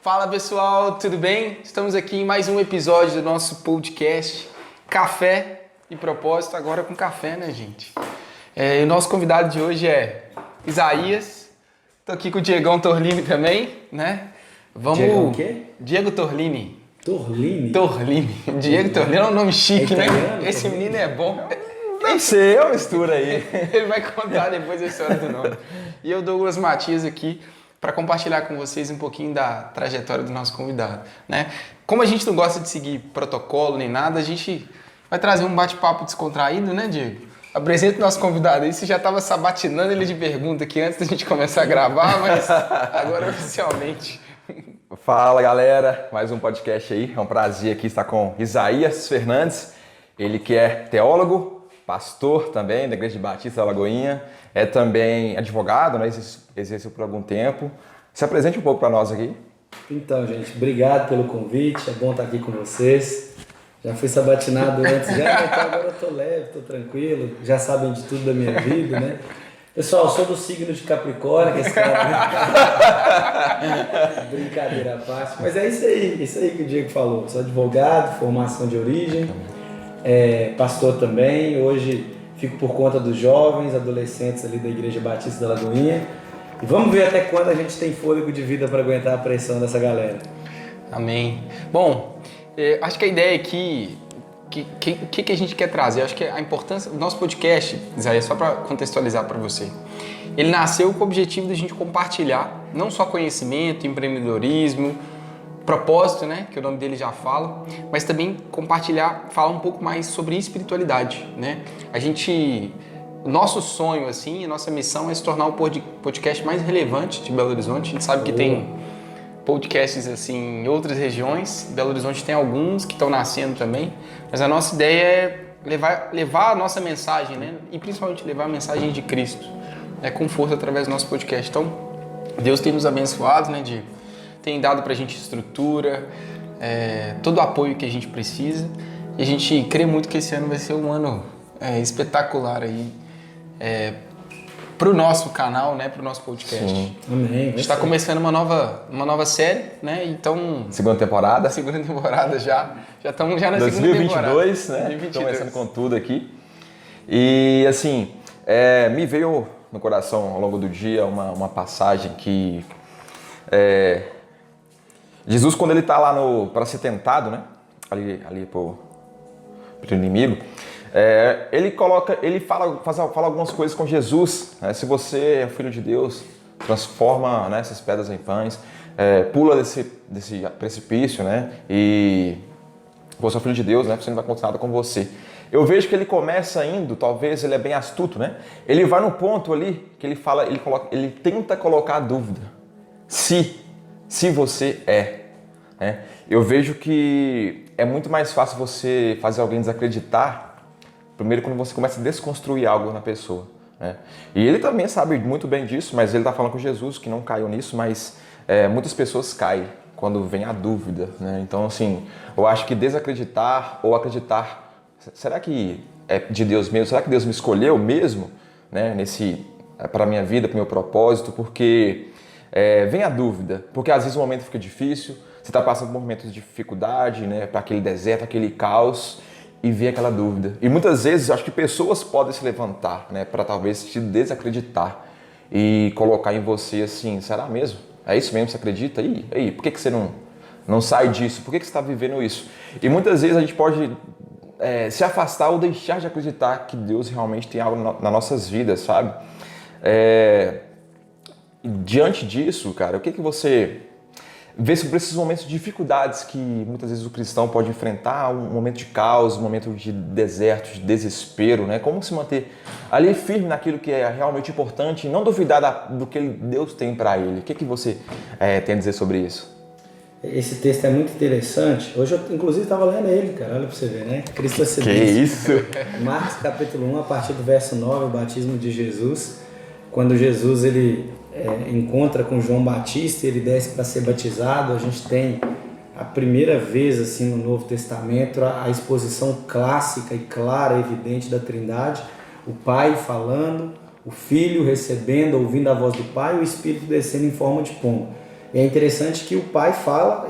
Fala pessoal, tudo bem? Estamos aqui em mais um episódio do nosso podcast Café e Propósito, agora com café, né, gente? E o nosso convidado de hoje é Isaías. Tô aqui com o Diegão Torlini também, né? Diegão o quê? Diego Torlini. Torlini? Torlini. Diego Torlini é um nome chique, né? Esse Torlini? menino é bom. Nem sei, é uma mistura aí. Ele vai contar depois a história do nome. E eu, Douglas Matias, aqui para compartilhar com vocês um pouquinho da trajetória do nosso convidado, né? Como a gente não gosta de seguir protocolo nem nada, a gente vai trazer um bate-papo descontraído, né, Diego? Apresenta o nosso convidado aí. Você já estava sabatinando ele de pergunta aqui antes da gente começar a gravar, mas agora oficialmente. Fala, galera. Mais um podcast aí. É um prazer aqui estar com Isaías Fernandes. Ele que é teólogo, pastor também da Igreja Batista da Lagoinha. É também advogado, né? Exerceu por algum tempo. Se apresente um pouco para nós aqui. Então, gente, obrigado pelo convite. É bom estar aqui com vocês. Já fui sabatinado antes, então agora eu tô leve, tô tranquilo. Já sabem de tudo da minha vida, né? Pessoal, eu sou do signo de Capricórnio, que esse cara... Brincadeira à parte. Mas é isso aí que o Diego falou. Sou advogado, formação de origem, pastor também. Hoje fico por conta dos jovens, adolescentes ali da Igreja Batista da Lagoinha. E vamos ver até quando a gente tem fôlego de vida para aguentar a pressão dessa galera. Amém. Bom, acho que a ideia aqui, que a gente quer trazer, acho que a importância do nosso podcast, Isaías, só para contextualizar para você, ele nasceu com o objetivo de a gente compartilhar não só conhecimento, empreendedorismo, propósito, né, que o nome dele já fala, mas também compartilhar, falar um pouco mais sobre espiritualidade, né? O nosso sonho, assim, a nossa missão é se tornar o podcast mais relevante de Belo Horizonte. A gente sabe que tem podcasts assim em outras regiões. Belo Horizonte tem alguns que estão nascendo também, mas a nossa ideia é levar a nossa mensagem, né? E principalmente levar a mensagem de Cristo, né? Com força através do nosso podcast. Então, Deus tem nos abençoado, né? Tem dado pra gente estrutura, todo o apoio que a gente precisa, e a gente crê muito que esse ano vai ser um ano espetacular aí pro nosso canal, né? Pro nosso podcast. Sim. Amém. A gente está começando uma nova série, né? Então... Segunda temporada. Segunda temporada já. Já estamos na 2022, segunda temporada. 2022, né? 2022. Começando com tudo aqui. E assim, me veio no coração ao longo do dia uma passagem que... Jesus, quando ele está lá para ser tentado, né? Ali pro inimigo... ele fala algumas coisas com Jesus, né? Se você é filho de Deus, transforma, né, essas pedras em pães, pula desse precipício, né? E você é filho de Deus, né? Você não vai acontecer nada com você. Eu vejo que ele começa indo, talvez ele é bem astuto, né? Ele vai no ponto ali que ele tenta colocar a dúvida. Se você né? Eu vejo que é muito mais fácil você fazer alguém desacreditar primeiro quando você começa a desconstruir algo na pessoa, né? E ele também sabe muito bem disso, mas ele está falando com Jesus que não caiu nisso, mas muitas pessoas caem quando vem a dúvida, né? Então, assim, eu acho que desacreditar ou acreditar, será que é de Deus mesmo? Será que Deus me escolheu mesmo, né? Para a minha vida, para o meu propósito? Porque vem a dúvida, porque às vezes o momento fica difícil, você está passando por momentos de dificuldade, né? Para aquele deserto, aquele caos, e vem aquela dúvida. E muitas vezes acho que pessoas podem se levantar, né, para talvez te desacreditar e colocar em você assim, será mesmo? É isso mesmo? Você acredita? Aí, por que você não sai disso? Por que você está vivendo isso? E muitas vezes a gente pode se afastar ou deixar de acreditar que Deus realmente tem algo nas nossas vidas, sabe? Diante disso, cara, o que você ver sobre esses momentos de dificuldades que muitas vezes o cristão pode enfrentar, um momento de caos, um momento de deserto, de desespero, né? Como se manter ali firme naquilo que é realmente importante e não duvidar do que Deus tem para ele. O que você tem a dizer sobre isso? Esse texto é muito interessante. Hoje eu, inclusive, estava lendo ele, cara. Olha para você ver, né? Cristo Que isso? Marcos capítulo 1, a partir do verso 9, o batismo de Jesus. Quando Jesus ele encontra com João Batista, ele desce para ser batizado. A gente tem a primeira vez assim no Novo Testamento a exposição clássica e clara, evidente da Trindade. O Pai falando, o Filho recebendo, ouvindo a voz do Pai, e o Espírito descendo em forma de pombo. E é interessante que o pai fala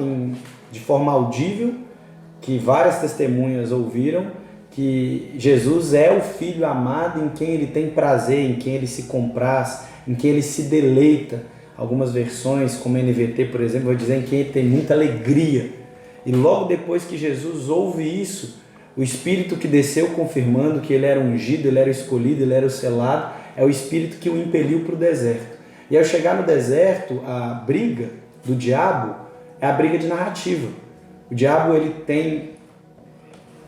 de forma audível, que várias testemunhas ouviram, que Jesus é o Filho amado em quem ele tem prazer, em quem ele se compraz, em quem ele se deleita. Algumas versões, como a NVT, por exemplo, vai dizer em quem ele tem muita alegria. E logo depois que Jesus ouve isso, o Espírito que desceu confirmando que ele era ungido, ele era escolhido, ele era o selado, é o Espírito que o impeliu para o deserto. E ao chegar no deserto, a briga do diabo é a briga de narrativa. O diabo ele tem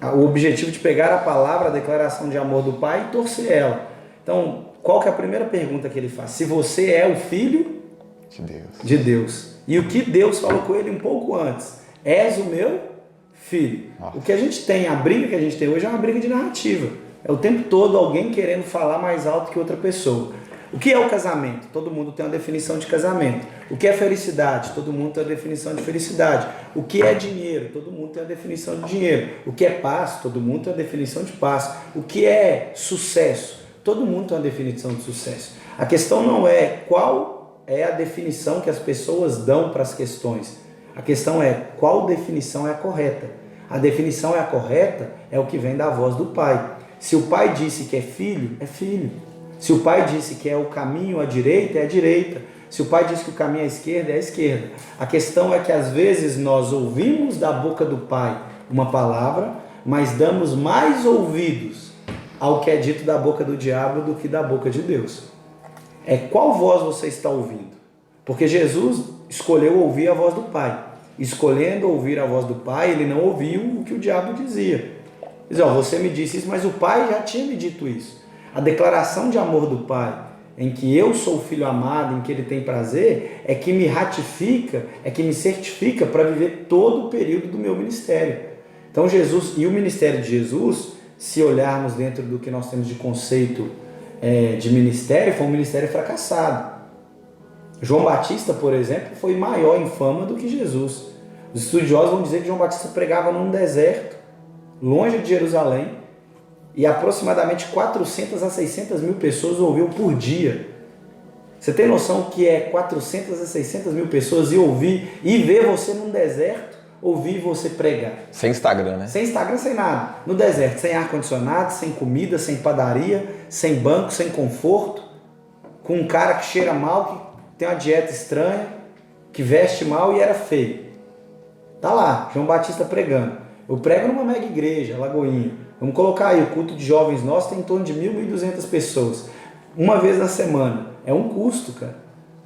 o objetivo de pegar a palavra, a declaração de amor do Pai e torcer ela. Então, qual que é a primeira pergunta que ele faz? Se você é o Filho de Deus. E o que Deus falou com ele um pouco antes? És o meu filho. O que a gente tem, a briga que a gente tem hoje é uma briga de narrativa. É o tempo todo alguém querendo falar mais alto que outra pessoa. O que é o casamento? Todo mundo tem uma definição de casamento. O que é felicidade? Todo mundo tem uma definição de felicidade. O que é dinheiro? Todo mundo tem uma definição de dinheiro. O que é paz? Todo mundo tem uma definição de paz. O que é sucesso? Todo mundo tem uma definição de sucesso. A questão não é qual é a definição que as pessoas dão para as questões. A questão é qual definição é a correta. A definição é a correta é o que vem da voz do Pai. Se o Pai disse que é filho, é filho. Se o Pai disse que é o caminho à direita, é a direita. Se o Pai disse que o caminho à esquerda, é a esquerda. A questão é que às vezes nós ouvimos da boca do Pai uma palavra, mas damos mais ouvidos ao que é dito da boca do diabo do que da boca de Deus. É qual voz você está ouvindo? Porque Jesus escolheu ouvir a voz do Pai. Escolhendo ouvir a voz do Pai, ele não ouviu o que o diabo dizia. Diz, você me disse isso, mas o Pai já tinha me dito isso. A declaração de amor do Pai, em que eu sou o Filho amado, em que ele tem prazer, é que me ratifica, é que me certifica para viver todo o período do meu ministério. Então Jesus, e o ministério de Jesus, se olharmos dentro do que nós temos de conceito de ministério, foi um ministério fracassado. João Batista, por exemplo, foi maior em fama do que Jesus. Os estudiosos vão dizer que João Batista pregava num deserto, longe de Jerusalém, e aproximadamente 400 a 600 mil pessoas ouviam por dia. Você tem noção que é 400 a 600 mil pessoas ouvir e ver você num deserto, ouvir você pregar? Sem Instagram, né? Sem Instagram, sem nada. No deserto, sem ar-condicionado, sem comida, sem padaria, sem banco, sem conforto, com um cara que cheira mal, que tem uma dieta estranha, que veste mal e era feio. Tá lá, João Batista pregando. Eu prego numa mega igreja, Lagoinha. Vamos colocar aí, o culto de jovens nosso tem em torno de 1.200 pessoas. Uma vez na semana. É um custo, cara.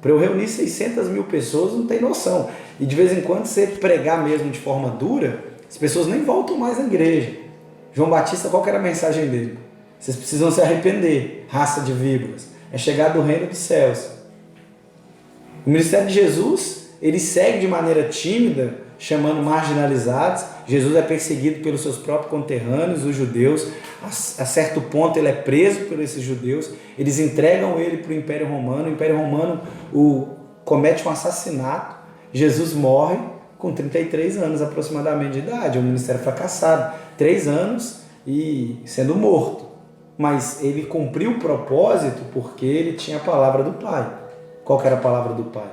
Para eu reunir 600 mil pessoas, não tem noção. E de vez em quando você pregar mesmo de forma dura, as pessoas nem voltam mais na igreja. João Batista, qual que era a mensagem dele? Vocês precisam se arrepender, raça de víboras. É chegar do reino dos céus. O ministério de Jesus, ele segue de maneira tímida, chamando marginalizados. Jesus é perseguido pelos seus próprios conterrâneos, os judeus. A certo ponto ele é preso por esses judeus. Eles entregam ele para o Império Romano. O Império Romano comete um assassinato. Jesus morre com 33 anos aproximadamente de idade. É um ministério fracassado. 3 anos e sendo morto. Mas ele cumpriu o propósito porque ele tinha a palavra do Pai. Qual que era a palavra do Pai?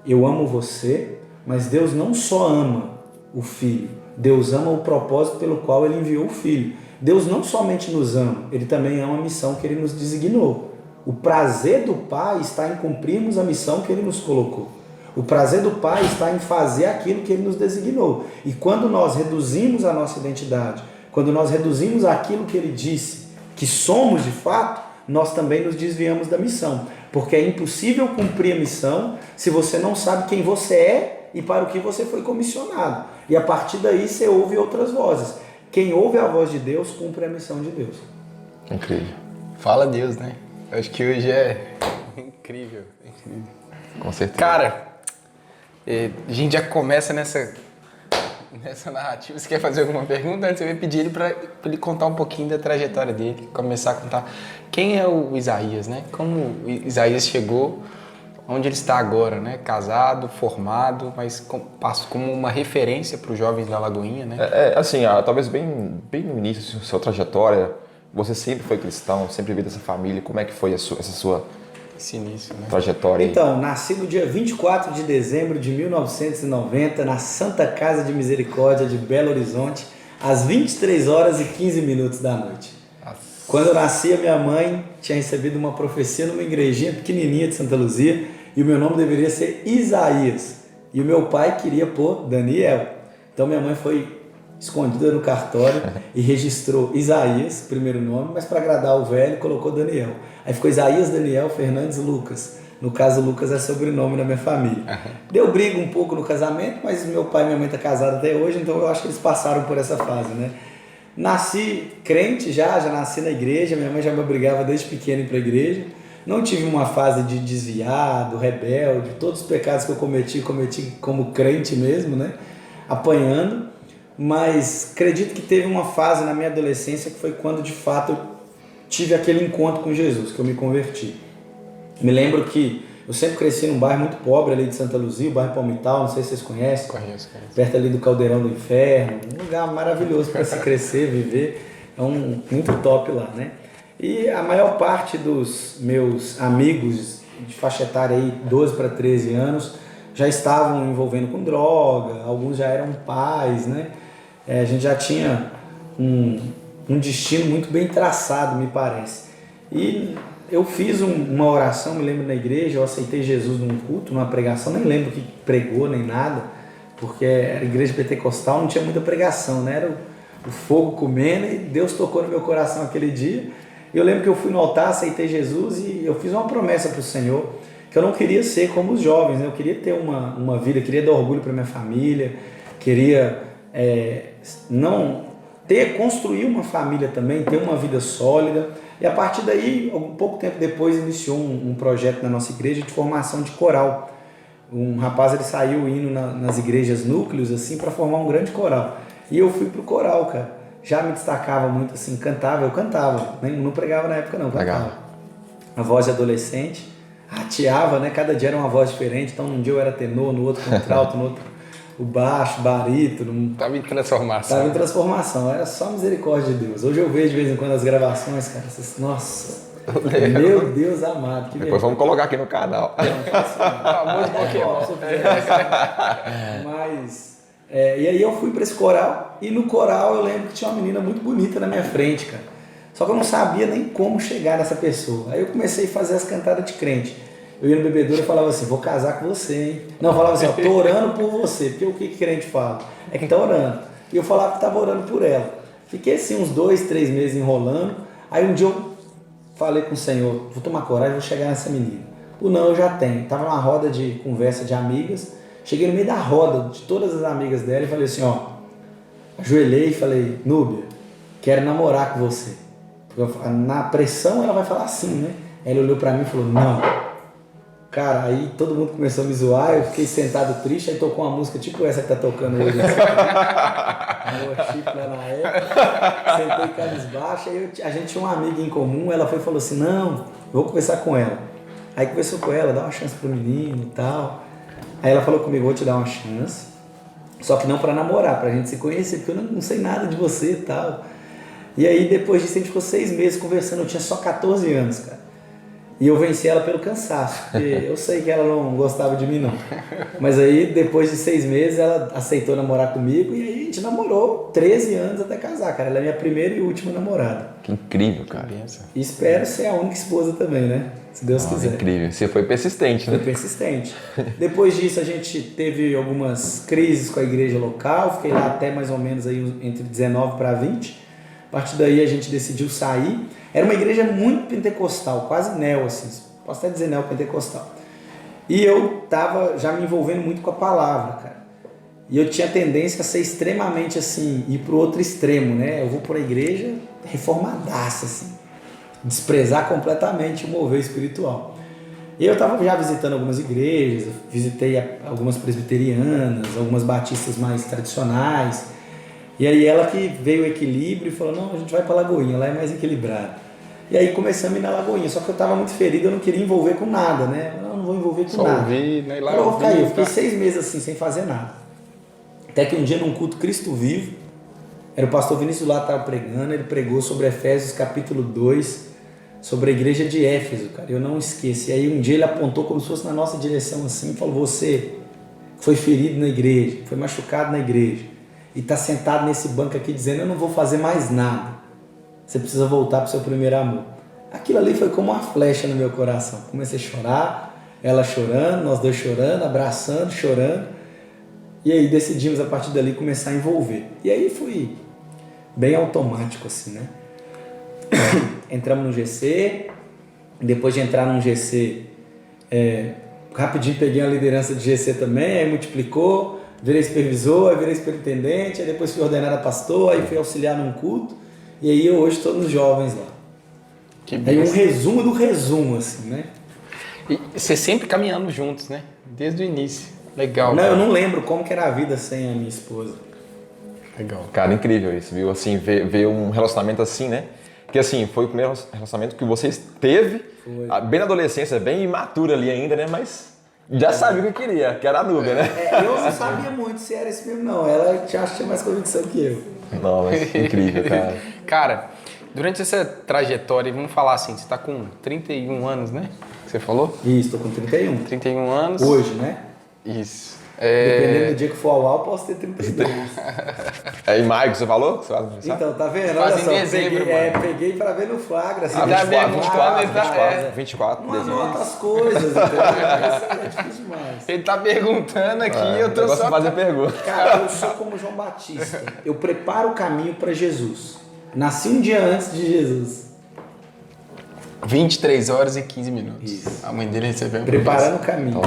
Eu amo você, mas Deus não só ama o Filho, Deus ama o propósito pelo qual Ele enviou o Filho. Deus não somente nos ama, Ele também ama a missão que Ele nos designou. O prazer do Pai está em cumprirmos a missão que Ele nos colocou. O prazer do Pai está em fazer aquilo que Ele nos designou. E quando nós reduzimos a nossa identidade, quando nós reduzimos aquilo que Ele disse, que somos de fato, nós também nos desviamos da missão. Porque é impossível cumprir a missão se você não sabe quem você é e para o que você foi comissionado. E a partir daí você ouve outras vozes. Quem ouve a voz de Deus, cumpre a missão de Deus. Incrível. Fala Deus, né? Eu acho que hoje é incrível. Com certeza. Cara, a gente já começa nessa narrativa. Você quer fazer alguma pergunta? Antes eu ia pedir ele para ele contar um pouquinho da trajetória dele, começar a contar quem é o Isaías, né? Como o Isaías chegou onde ele está agora, né? Casado, formado, mas como uma referência para os jovens da Lagoinha, né? Assim, talvez bem no início da sua trajetória, você sempre foi cristão, sempre veio dessa família. Como é que foi essa Esse início, né? trajetória aí. Então, nasci no dia 24 de dezembro de 1990, na Santa Casa de Misericórdia de Belo Horizonte, às 23 horas e 15 minutos da noite. Quando eu nasci, a minha mãe tinha recebido uma profecia numa igrejinha pequenininha de Santa Luzia e o meu nome deveria ser Isaías. E o meu pai queria pôr Daniel. Então minha mãe foi escondida no cartório e registrou Isaías, primeiro nome, mas para agradar o velho colocou Daniel. Aí ficou Isaías Daniel Fernandes Lucas. No caso, Lucas é sobrenome da minha família. Deu briga um pouco no casamento, mas meu pai e minha mãe estão casados até hoje, então eu acho que eles passaram por essa fase, né? Nasci crente já nasci na igreja, minha mãe já me obrigava desde pequeno a ir para a igreja. Não tive uma fase de desviado, rebelde, todos os pecados que eu cometi como crente mesmo, né? Apanhando, mas acredito que teve uma fase na minha adolescência que foi quando de fato eu tive aquele encontro com Jesus, que eu me converti. Me lembro que eu sempre cresci num bairro muito pobre ali de Santa Luzia, o bairro Palmital, não sei se vocês conhecem. Conheço. Perto ali do Caldeirão do Inferno, um lugar maravilhoso para se crescer, viver, é muito top lá, né? E a maior parte dos meus amigos de faixa etária aí, 12 para 13 anos, já estavam envolvendo com droga, alguns já eram pais, né? A gente já tinha um destino muito bem traçado, me parece. E eu fiz uma oração, me lembro na igreja, eu aceitei Jesus num culto, numa pregação, nem lembro que pregou nem nada, porque era igreja pentecostal, não tinha muita pregação, né? Era o fogo comendo e Deus tocou no meu coração aquele dia. E eu lembro que eu fui no altar, aceitei Jesus e eu fiz uma promessa para o Senhor, que eu não queria ser como os jovens, né? Eu queria ter uma vida, queria dar orgulho para minha família, queria construir uma família também, ter uma vida sólida. E a partir daí, um pouco tempo depois, iniciou um projeto na nossa igreja de formação de coral. Um rapaz ele saiu indo nas igrejas núcleos assim para formar um grande coral. E eu fui pro coral, cara. Já me destacava muito assim, eu cantava, não pregava na época não, cantava. Legal. A voz de adolescente, rateava, né? Cada dia era uma voz diferente, então num dia eu era tenor, no outro contralto, no outro o baixo, barítono. Tava em transformação. Tava em transformação, era só misericórdia de Deus. Hoje eu vejo de vez em quando as gravações, cara, nossa, meu Deus amado. Que Depois vamos colocar aqui no canal. Mas, e aí eu fui para esse coral, e no coral eu lembro que tinha uma menina muito bonita na minha frente, cara. Só que eu não sabia nem como chegar nessa pessoa. Aí eu comecei a fazer as cantadas de crente. Eu ia no bebedouro e falava assim, vou casar com você, hein? Não, eu falava assim, ó, tô orando por você. Porque o que crente fala? É que tá orando. E eu falava que tava orando por ela. Fiquei assim uns 2, 3 meses enrolando. Aí um dia eu falei com o Senhor, vou tomar coragem, vou chegar nessa menina. O não eu já tenho. Tava numa roda de conversa de amigas. Cheguei no meio da roda de todas as amigas dela e falei assim, ó. Ajoelhei e falei, Núbia, quero namorar com você. Porque na pressão ela vai falar assim, né? Aí ele olhou pra mim e falou, não. Cara, aí todo mundo começou a me zoar, eu fiquei sentado triste, aí tocou uma música tipo essa que tá tocando hoje. Worship lá na época, sentei cabisbaixo, aí a gente tinha uma amiga em comum, ela foi e falou assim, não, eu vou conversar com ela. Aí conversou com ela, dá uma chance pro menino e tal. Aí ela falou comigo, vou te dar uma chance, só que não pra namorar, pra gente se conhecer, porque eu não sei nada de você e tal. E aí depois disso a gente ficou 6 meses conversando, eu tinha só 14 anos, cara. E eu venci ela pelo cansaço, porque eu sei que ela não gostava de mim não. Mas aí depois de 6 meses ela aceitou namorar comigo e aí a gente namorou 13 anos até casar, cara. Ela é minha primeira e última namorada. Que incrível, cara. E espero ser a única esposa também, né? Se Deus quiser. Incrível. Você foi persistente, né? Foi persistente. Depois disso a gente teve algumas crises com a igreja local, fiquei lá até mais ou menos aí entre 19 para 20. A partir daí a gente decidiu sair. Era uma igreja muito pentecostal, quase neo, assim, posso até dizer neopentecostal. E eu estava já me envolvendo muito com a palavra, cara. E eu tinha tendência a ser extremamente assim, ir para o outro extremo, né? Eu vou para a igreja reformadaça, assim, desprezar completamente o mover espiritual. E eu estava já visitando algumas igrejas, visitei algumas presbiterianas, algumas batistas mais tradicionais. E aí ela que veio o equilíbrio e falou, não, a gente vai para Lagoinha, lá é mais equilibrado. E aí começamos a ir na Lagoinha, só que eu estava muito ferido, eu não queria envolver com nada, né? Eu não vou envolver com nada. Ouvir, né? Lá eu vou ficar aí, eu fiquei tá? 6 meses assim, sem fazer nada. Até que um dia num culto Cristo Vivo, era o pastor Vinícius lá que estava pregando, ele pregou sobre Efésios capítulo 2, sobre a igreja de Éfeso, cara. Eu não esqueço. E aí um dia ele apontou como se fosse na nossa direção assim e falou: você foi ferido na igreja, foi machucado na igreja e está sentado nesse banco aqui dizendo: eu não vou fazer mais nada. Você precisa voltar para o seu primeiro amor. Aquilo ali foi como uma flecha no meu coração. Comecei a chorar, ela chorando, nós dois chorando, abraçando, chorando. E aí decidimos a partir dali começar a envolver. E aí foi bem automático assim, né? Entramos no GC, depois de entrar no GC, rapidinho peguei a liderança do GC também, aí multiplicou, virei supervisor, aí virei superintendente, aí depois fui ordenado a pastor, aí fui auxiliar num culto, e aí eu hoje estou nos jovens lá. Aí um resumo do resumo, assim, né? E você sempre caminhando juntos, né? Desde o início. Legal. Não, eu não lembro como que era a vida sem a minha esposa. Legal. Cara, incrível isso, viu? Assim, ver um relacionamento assim, né? Porque assim, foi o primeiro relacionamento que vocês teve, bem na adolescência, bem imatura ali ainda, né? Mas já sabia o que queria, que era a Núbia, né? Eu não sabia muito se era isso mesmo, não. Ela tinha mais convicção que eu. Não, mas incrível, cara. Cara, durante essa trajetória, vamos falar assim, você tá com 31 anos, né? Você falou? Isso, tô com 31. 31 anos. Hoje, né? Isso. Dependendo do dia que for ao UAU, posso ter 32. Em maio que você falou? Que você vai começar? Então, tá vendo? Faz Olha em só, dezembro, peguei pra ver no flagra. Assim, 24 de não dezembro. anota as coisas, entendeu? É difícil demais. Ele tá perguntando aqui, eu tô gosto só... de fazer pergunta. Cara, eu sou como João Batista. Eu preparo o caminho pra Jesus. Nasci um dia antes de Jesus. 23 horas e 15 minutos. Isso. A mãe dele recebeu a Preparando o caminho.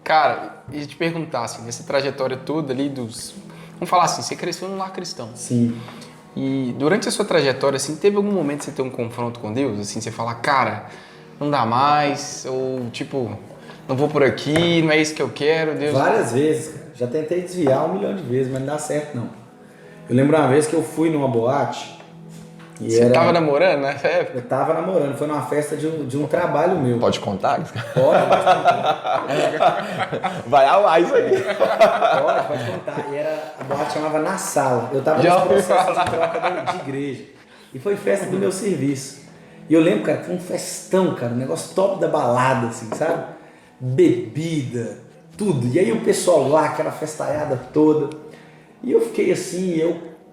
Cara, e te perguntar, assim, nessa trajetória toda ali dos... Vamos falar assim, você cresceu num lar cristão. Sim. E durante a sua trajetória, assim, teve algum momento que você teve um confronto com Deus? Assim, você falar, cara, não dá mais, ou tipo, não vou por aqui, não é isso que eu quero, Deus... Várias vezes, cara. Já tentei desviar 1 milhão de vezes, mas não dá certo, não. Eu lembro uma vez que eu fui numa boate... E Você tava namorando nessa época? Eu tava namorando, foi numa festa de um trabalho meu. Pode contar? Pode contar. Vai ao ar isso aí. Pode contar. E a boate chamava Na Sala. Eu tava nesse processo de troca de igreja. E foi festa do meu serviço. E eu lembro, cara, que foi um festão, cara, um negócio top da balada, assim, sabe? Bebida, tudo. E aí o pessoal lá, aquela festaiada toda. E eu fiquei assim,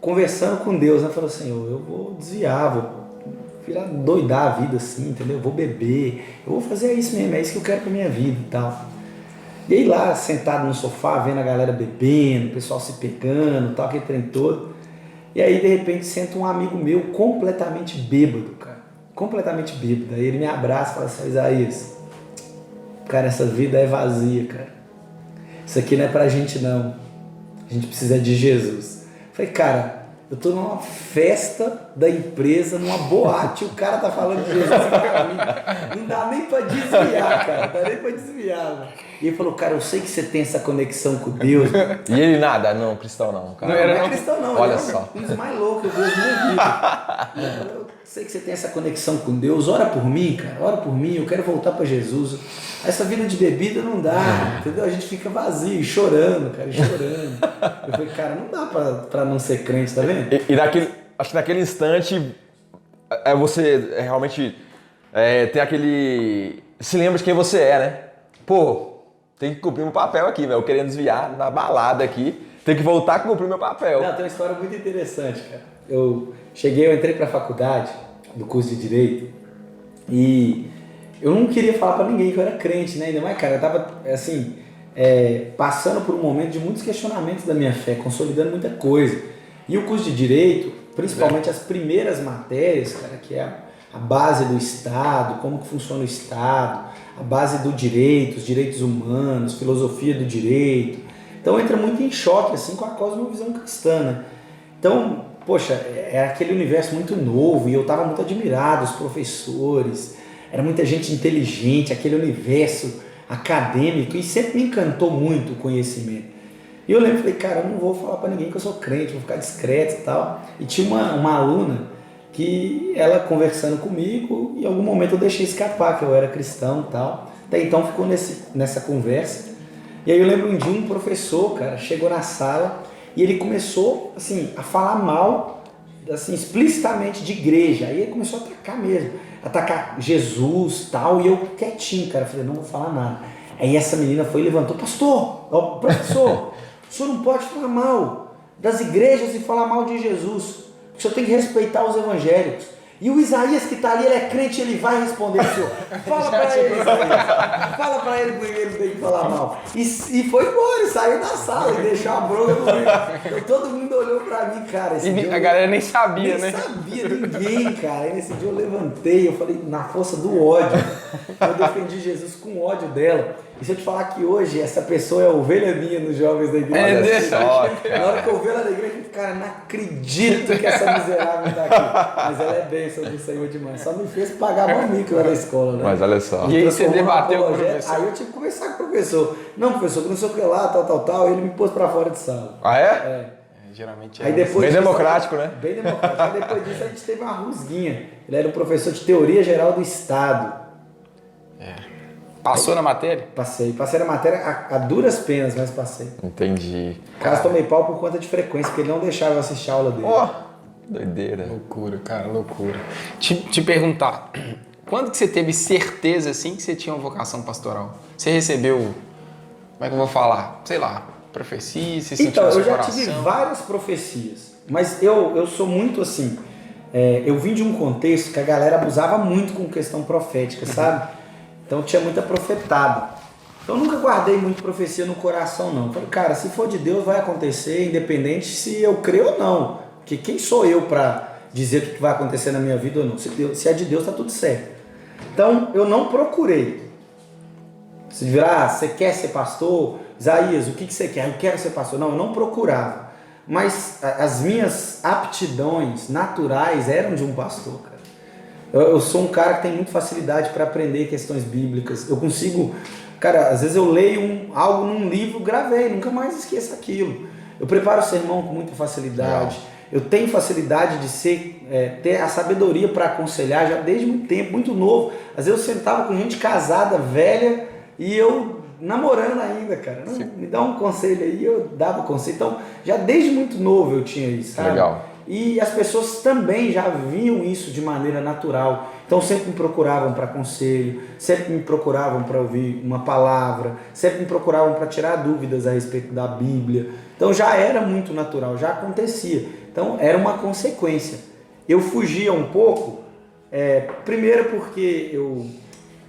conversando com Deus, né? Falou assim, eu vou desviar, vou virar doidar a vida assim, entendeu? Eu vou beber, eu vou fazer isso mesmo, é isso que eu quero pra minha vida e tal. E aí lá, sentado no sofá, vendo a galera bebendo, o pessoal se pegando, tal, aquele trem todo. E aí, de repente, senta um amigo meu completamente bêbado, cara. Completamente bêbado. Aí ele me abraça e fala assim, Isaías, cara, essa vida é vazia, cara. Isso aqui não é pra gente, não. A gente precisa de Jesus. Falei, cara, eu tô numa festa da empresa, numa boate, o cara tá falando de Jesus pra mim. Não dá nem pra desviar, cara. Não dá nem pra desviar, mano. E ele falou, cara, eu sei que você tem essa conexão com Deus. E ele nada, não, cristão não, cara. Não é cristão, não. Olha ele só. É um dos mais loucos que eu vejo na minha vida. Ele falou, eu sei que você tem essa conexão com Deus, ora por mim, cara, ora por mim, eu quero voltar pra Jesus. Essa vida de bebida não dá, entendeu? A gente fica vazio, chorando, cara, chorando. Eu falei, cara, não dá pra não ser crente, tá vendo? Acho que naquele instante, você realmente tem aquele... Se lembra de quem você é, né? Pô, tem que cumprir meu papel aqui, velho. Eu querendo desviar na balada aqui, tem que voltar a cumprir meu papel. Não, tem uma história muito interessante, cara. Eu entrei pra faculdade, do curso de Direito, e eu não queria falar pra ninguém que eu era crente, né? Ainda mais, cara, eu tava, assim, passando por um momento de muitos questionamentos da minha fé, consolidando muita coisa. E o curso de Direito, principalmente as primeiras matérias, cara, que é a base do Estado, como que funciona o Estado, a base do direito, os direitos humanos, filosofia do direito. Então entra muito em choque assim, com a cosmovisão cristã, né? Então, poxa, era aquele universo muito novo e eu estava muito admirado, os professores, era muita gente inteligente, aquele universo acadêmico, e sempre me encantou muito o conhecimento. E eu lembro, falei, cara, eu não vou falar para ninguém que eu sou crente, vou ficar discreto e tal. E tinha uma aluna que ela conversando comigo, em algum momento eu deixei escapar que eu era cristão e tal. Até então ficou nessa conversa. E aí eu lembro um dia um professor, cara, chegou na sala e ele começou, assim, a falar mal, assim, explicitamente de igreja. Aí ele começou a atacar mesmo. atacar Jesus e tal, e eu quietinho, cara, falei, não vou falar nada. Aí essa menina foi e levantou, pastor, ó, professor, o senhor não pode falar mal das igrejas e falar mal de Jesus, o senhor tem que respeitar os evangélicos. E o Isaías que está ali, ele é crente, ele vai responder o senhor. Fala para ele, Isaías. Fala para ele porque ele tem que falar mal. E foi embora, saiu da sala e deixou a bronca comigo. Então todo mundo olhou para mim, cara. A galera nem sabia, né? Nem sabia ninguém, cara. Aí nesse dia eu levantei, eu falei, na força do ódio. Eu defendi Jesus com ódio dela. E se eu te falar que hoje essa pessoa é a ovelha minha nos jovens da igreja. Na hora que eu vi ela na igreja, eu falei, cara, não acredito que essa miserável está aqui. Mas ela é bênção do Senhor demais. Só me fez pagar mamícula lá na escola, né? Mas olha só. E aí você debateu com o professor? Aí eu tive que conversar com o professor. Não, professor, que não sei o que lá, tal. Ele me pôs pra fora de sala. Ah, é? Geralmente Aí depois bem disso, democrático, né? Bem democrático. Aí depois disso a gente teve uma rusguinha. Ele era um professor de teoria geral do Estado. Passou na matéria? Passei na matéria a duras penas, mas passei. Entendi. Caso tomei pau por conta de frequência, porque ele não deixava eu assistir a aula dele. Ó, doideira. Loucura, cara, loucura. Te perguntar, quando que você teve certeza, assim, que você tinha uma vocação pastoral? Você recebeu, como é que eu vou falar? Sei lá, profecia, você sentiu então, no seu eu já coração? tive várias profecias, mas eu sou muito assim, eu vim de um contexto que a galera abusava muito com questão profética, sabe? Então tinha muita profetada. Então eu nunca guardei muito profecia no coração, não. Falei, cara, se for de Deus vai acontecer, independente se eu creio ou não. Porque quem sou eu para dizer o que vai acontecer na minha vida ou não? Se é de Deus, tá tudo certo. Então eu não procurei. Se virar, você quer ser pastor? Isaías, o que você quer? Eu quero ser pastor. Não, eu não procurava. Mas as minhas aptidões naturais eram de um pastor, cara. Eu sou um cara que tem muita facilidade para aprender questões bíblicas. Eu consigo... Cara, às vezes eu leio algo num livro, gravei, nunca mais esqueço aquilo. Eu preparo o sermão com muita facilidade. Eu tenho facilidade de ter a sabedoria para aconselhar já desde muito tempo, muito novo. Às vezes eu sentava com gente casada, velha, e eu namorando ainda, cara. Não, me dá um conselho aí, eu dava conselho. Então, já desde muito novo eu tinha isso, sabe? Legal. E as pessoas também já viam isso de maneira natural. Então sempre me procuravam para conselho, sempre me procuravam para ouvir uma palavra, sempre me procuravam para tirar dúvidas a respeito da Bíblia. Então já era muito natural, já acontecia. Então era uma consequência. Eu fugia um pouco, primeiro porque eu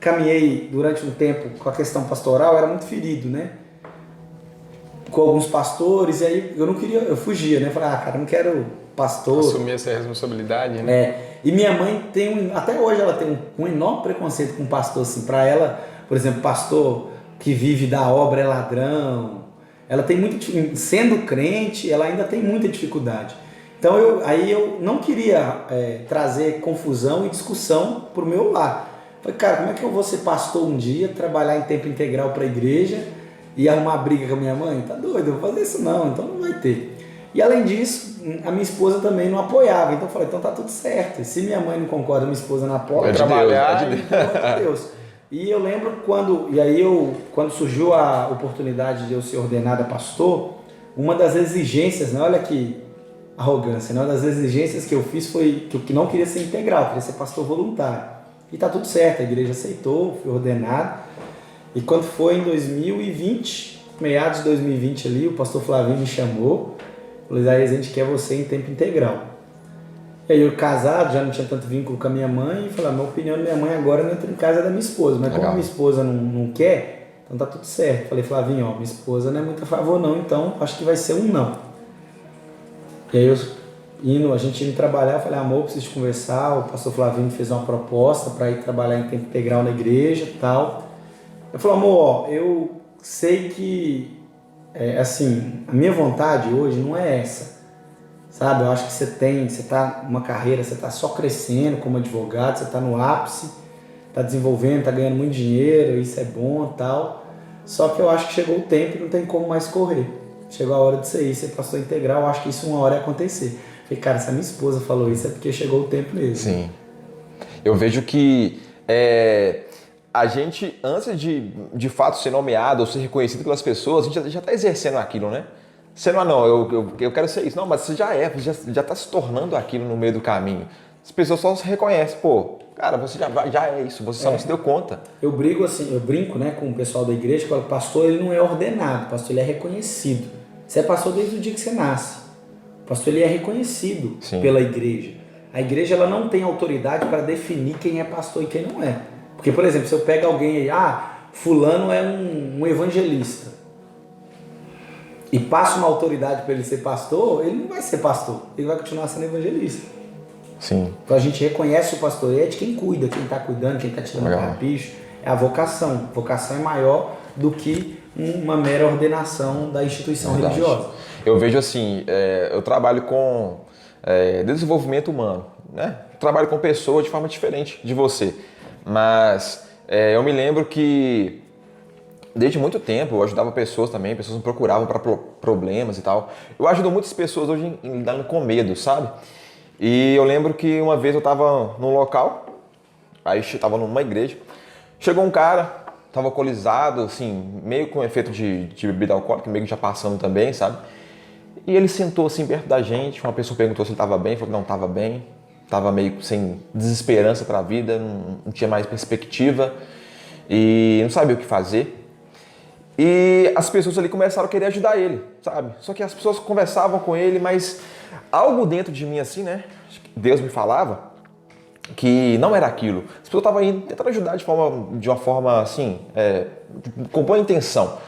caminhei durante um tempo com a questão pastoral, era muito ferido, né? Com alguns pastores, e aí eu fugia, né? Falei, cara, não quero pastor. Assumir essa responsabilidade, né? E minha mãe até hoje ela tem um enorme preconceito com pastor, assim, para ela, por exemplo, pastor que vive da obra é ladrão. Ela tem muito, sendo crente, ela ainda tem muita dificuldade. Então eu não queria trazer confusão e discussão pro meu lar. Falei, cara, como é que eu vou ser pastor um dia, trabalhar em tempo integral para a igreja e arrumar briga com a minha mãe? Tá doido, eu vou fazer isso não, então não vai ter. E além disso, a minha esposa também não apoiava, então eu falei, então tá tudo certo. E se minha mãe não concorda, minha esposa não apoia, É de trabalhar, Deus, então é de Deus. E eu lembro quando surgiu a oportunidade de eu ser ordenado a pastor, uma das exigências, né, olha que arrogância, né, uma das exigências que eu fiz foi que eu não queria ser integral, eu queria ser pastor voluntário. E tá tudo certo, a igreja aceitou, fui ordenado. E quando foi em 2020, meados de 2020 ali, o pastor Flavinho me chamou, falou, Isaías, a gente quer você em tempo integral. E aí eu casado, já não tinha tanto vínculo com a minha mãe, e falei, a minha opinião da minha mãe agora não entra em casa da minha esposa, mas como a minha esposa não quer, então tá tudo certo. Falei, Flavinho, minha esposa não é muito a favor não, então acho que vai ser um não. E aí a gente indo trabalhar, eu falei, amor, preciso conversar, o pastor Flavinho fez uma proposta para ir trabalhar em tempo integral na igreja e tal. Eu falei, amor, eu sei que, a minha vontade hoje não é essa, sabe? Eu acho que você tá numa carreira, você tá só crescendo como advogado, você tá no ápice, tá desenvolvendo, tá ganhando muito dinheiro, isso é bom e tal. Só que eu acho que chegou o tempo e não tem como mais correr. Chegou a hora de ser pastor integral, eu acho que isso uma hora ia acontecer. Falei, cara, se a minha esposa falou isso é porque chegou o tempo mesmo. Sim. Eu vejo que a gente, antes de fato ser nomeado ou ser reconhecido pelas pessoas, a gente já está exercendo aquilo, né? Você não, eu quero ser isso. Não, mas você já está se tornando aquilo no meio do caminho. as pessoas só se reconhecem, pô, cara, você já é isso, você só não se deu conta. Eu brinco, né, com o pessoal da igreja, que fala, pastor ele não é ordenado, pastor ele é reconhecido. Você é pastor desde o dia que você nasce. O pastor ele é reconhecido pela igreja. A igreja ela não tem autoridade para definir quem é pastor e quem não é. Porque, por exemplo, se eu pego alguém aí, fulano é um evangelista, e passa uma autoridade para ele ser pastor, ele não vai ser pastor, ele vai continuar sendo evangelista. Sim. Então a gente reconhece o pastor, é de quem cuida, quem está cuidando, quem está tirando o carrapicho, é a vocação. A vocação é maior do que uma mera ordenação da instituição religiosa. Eu vejo assim, eu trabalho com desenvolvimento humano, né? Trabalho com pessoas de forma diferente de você, mas eu me lembro que desde muito tempo eu ajudava pessoas também, pessoas me procuravam para problemas e tal. Eu ajudo muitas pessoas hoje em lidando com medo, sabe? E eu lembro que uma vez eu estava num local, aí estava numa igreja, chegou um cara, estava alcoolizado, assim, meio com efeito de bebida alcoólica, meio que já passando também, sabe? E ele sentou assim perto da gente, uma pessoa perguntou se ele estava bem, falou que não estava bem, estava meio sem desesperança para a vida, não tinha mais perspectiva e não sabia o que fazer. E as pessoas ali começaram a querer ajudar ele, sabe? Só que as pessoas conversavam com ele, mas algo dentro de mim assim, né? Deus me falava que não era aquilo. As pessoas estavam indo tentando ajudar de uma forma assim, com boa intenção.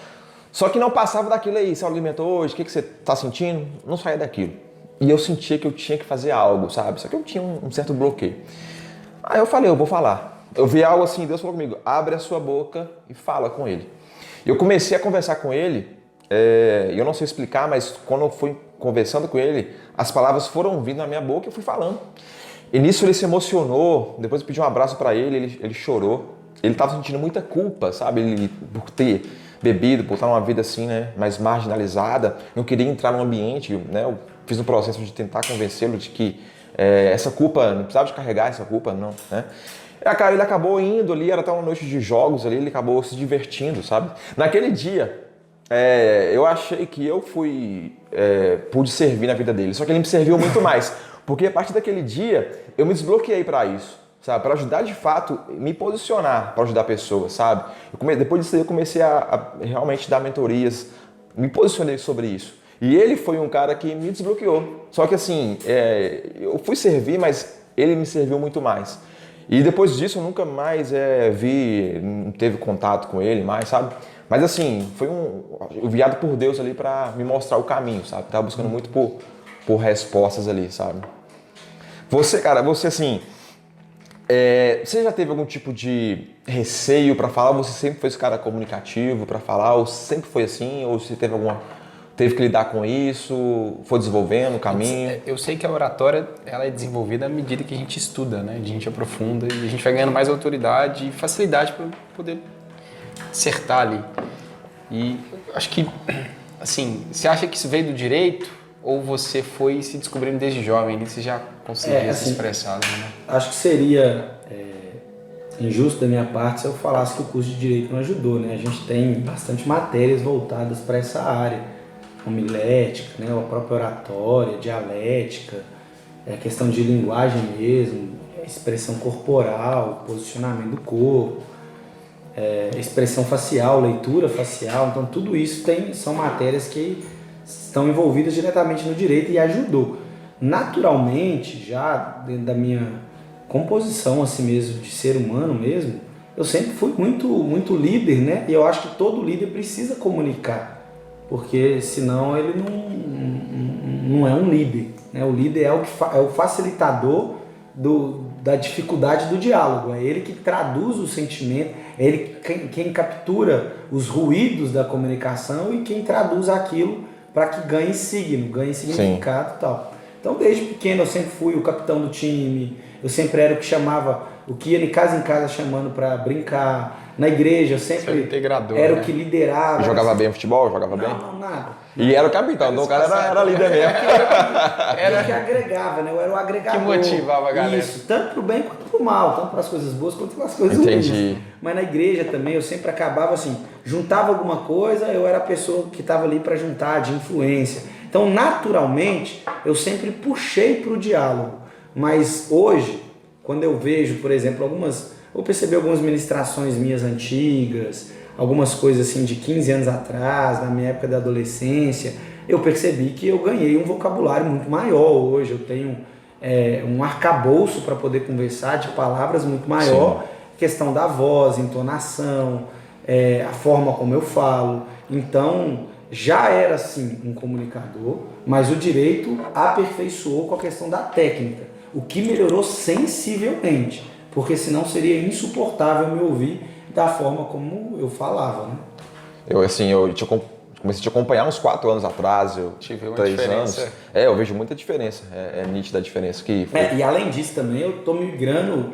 Só que não passava daquilo aí, você alimentou hoje, o que você está sentindo? Não saía daquilo. E eu sentia que eu tinha que fazer algo, sabe? Só que eu tinha um certo bloqueio. Aí eu falei, eu vou falar. Eu vi algo assim, Deus falou comigo, abre a sua boca e fala com ele. Eu comecei a conversar com ele, eu não sei explicar, mas quando eu fui conversando com ele, as palavras foram vindo na minha boca e eu fui falando. E nisso ele se emocionou, depois eu pedi um abraço para ele chorou. Ele estava sentindo muita culpa, sabe? Ele, por ter bebido, por estar numa vida assim, né, mais marginalizada, não queria entrar num ambiente, né? Eu fiz um processo de tentar convencê-lo de que essa culpa, não precisava de carregar essa culpa, não, né? Ele acabou indo ali, era até uma noite de jogos ali, ele acabou se divertindo, sabe? Naquele dia, eu achei que eu pude servir na vida dele, só que ele me serviu muito mais, porque a partir daquele dia eu me desbloqueei para isso, sabe? Para ajudar de fato, me posicionar para ajudar pessoas, sabe? Depois disso eu comecei a realmente dar mentorias, me posicionei sobre isso. E ele foi um cara que me desbloqueou. Só que assim, eu fui servir, mas ele me serviu muito mais. E depois disso eu nunca mais não teve contato com ele mais, sabe? Mas assim, foi enviado por Deus ali para me mostrar o caminho, sabe? Tava buscando muito por respostas ali, sabe? Você, cara, assim, você já teve algum tipo de receio para falar? Você sempre foi esse cara comunicativo para falar? Ou sempre foi assim? Ou você teve que lidar com isso, foi desenvolvendo o caminho? Eu sei que a oratória ela é desenvolvida à medida que a gente estuda, né? A gente aprofunda e a gente vai ganhando mais autoridade e facilidade para poder acertar ali. E acho que, assim, você acha que isso veio do direito ou você foi se descobrindo desde jovem e você já conseguia se expressar? Né? Acho que seria injusto da minha parte se eu falasse que o curso de direito não ajudou, né? A gente tem bastante matérias voltadas para essa área. Homilética, né, a própria oratória, dialética, a questão de linguagem mesmo, expressão corporal, posicionamento do corpo, expressão facial, leitura facial. Então tudo isso são matérias que estão envolvidas diretamente no direito e ajudou. Naturalmente, já dentro da minha composição assim mesmo, de ser humano mesmo, eu sempre fui muito líder, né? E eu acho que todo líder precisa comunicar. Porque senão ele não é um líder, né? O líder é o facilitador da dificuldade do diálogo, é ele que traduz o sentimento, é ele quem captura os ruídos da comunicação e quem traduz aquilo para que ganhe signo, ganhe significado e tal. Então desde pequeno eu sempre fui o capitão do time, eu sempre era o que chamava, o que ia de casa em casa chamando para brincar. Na igreja eu sempre era, né? O que liderava. Jogava bem futebol? Jogava bem? Não, nada. E era o capitão, então o cara era líder mesmo. Era o que agregava, né? Eu era o agregador. Que motivava a galera. Isso, tanto pro bem quanto pro mal, tanto para as coisas boas quanto para as coisas ruins. Mas na igreja também eu sempre acabava assim, juntava alguma coisa, eu era a pessoa que estava ali para juntar, de influência. Então naturalmente eu sempre puxei para o diálogo. Mas hoje, quando eu vejo, por exemplo, eu percebi algumas ministrações minhas antigas, algumas coisas assim de 15 anos atrás, na minha época da adolescência, eu percebi que eu ganhei um vocabulário muito maior hoje, eu tenho um arcabouço para poder conversar de palavras muito maior, sim, questão da voz, entonação, a forma como eu falo. Então, já era sim um comunicador, mas o direito aperfeiçoou com a questão da técnica, o que melhorou sensivelmente, porque senão seria insuportável me ouvir da forma como eu falava, né? Comecei a te acompanhar uns 4 anos atrás, tive uma 3 diferença. anos. Eu vejo muita diferença, é nítida a diferença que foi. E além disso também eu tô migrando,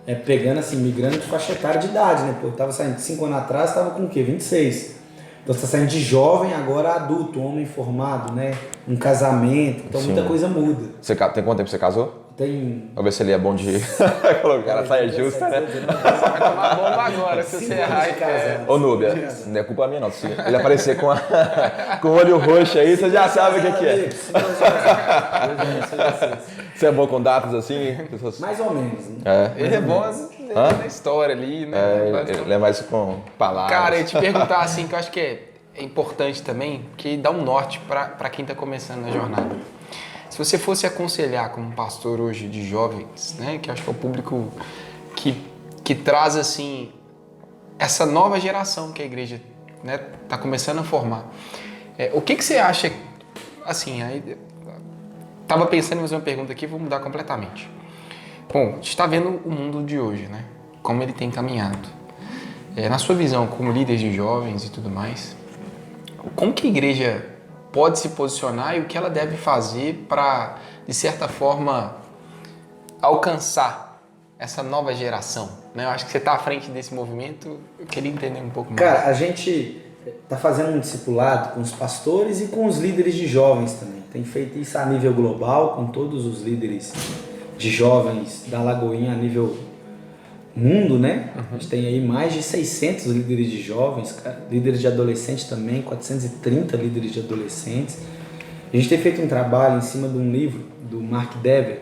migrando de faixa etária de idade, né? Pô, eu tava saindo 5 anos atrás, tava com o quê? 26. Então você tá saindo de jovem agora adulto, homem formado, né? Um casamento, então sim, muita coisa muda. Tem quanto tempo você casou? Tem... Vamos ver se ele é bom de... O cara sai justa, né? Vai tomar bomba agora, se você errar. Ô, Núbia, não é culpa minha não. Se ele aparecer com o olho roxo aí, você já sabe o que é. Você é bom com datas assim? Mais ou menos. Né? Ele é bom na história ali, né? Ele é mais com palavras. Cara, eu te perguntar assim, que eu acho que é importante também, que dá um norte para quem está começando na jornada. Se você fosse aconselhar como pastor hoje de jovens, né, que acho que é o público que traz assim essa nova geração que a igreja, né, tá começando a formar, o que você acha, assim, aí tava pensando em fazer uma pergunta aqui, vou mudar completamente. Bom, a gente está vendo o mundo de hoje, né, como ele tem caminhado. Na sua visão como líder de jovens e tudo mais, como que a igreja pode se posicionar e o que ela deve fazer para, de certa forma, alcançar essa nova geração? Né? Eu acho que você está à frente desse movimento, eu queria entender um pouco mais. Cara, a gente está fazendo um discipulado com os pastores e com os líderes de jovens também. Tem feito isso a nível global, com todos os líderes de jovens da Lagoinha a nível mundo, né? Uhum. A gente tem aí mais de 600 líderes de jovens, cara. Líderes de adolescentes também, 430 líderes de adolescentes. A gente tem feito um trabalho em cima de um livro do Mark Dever,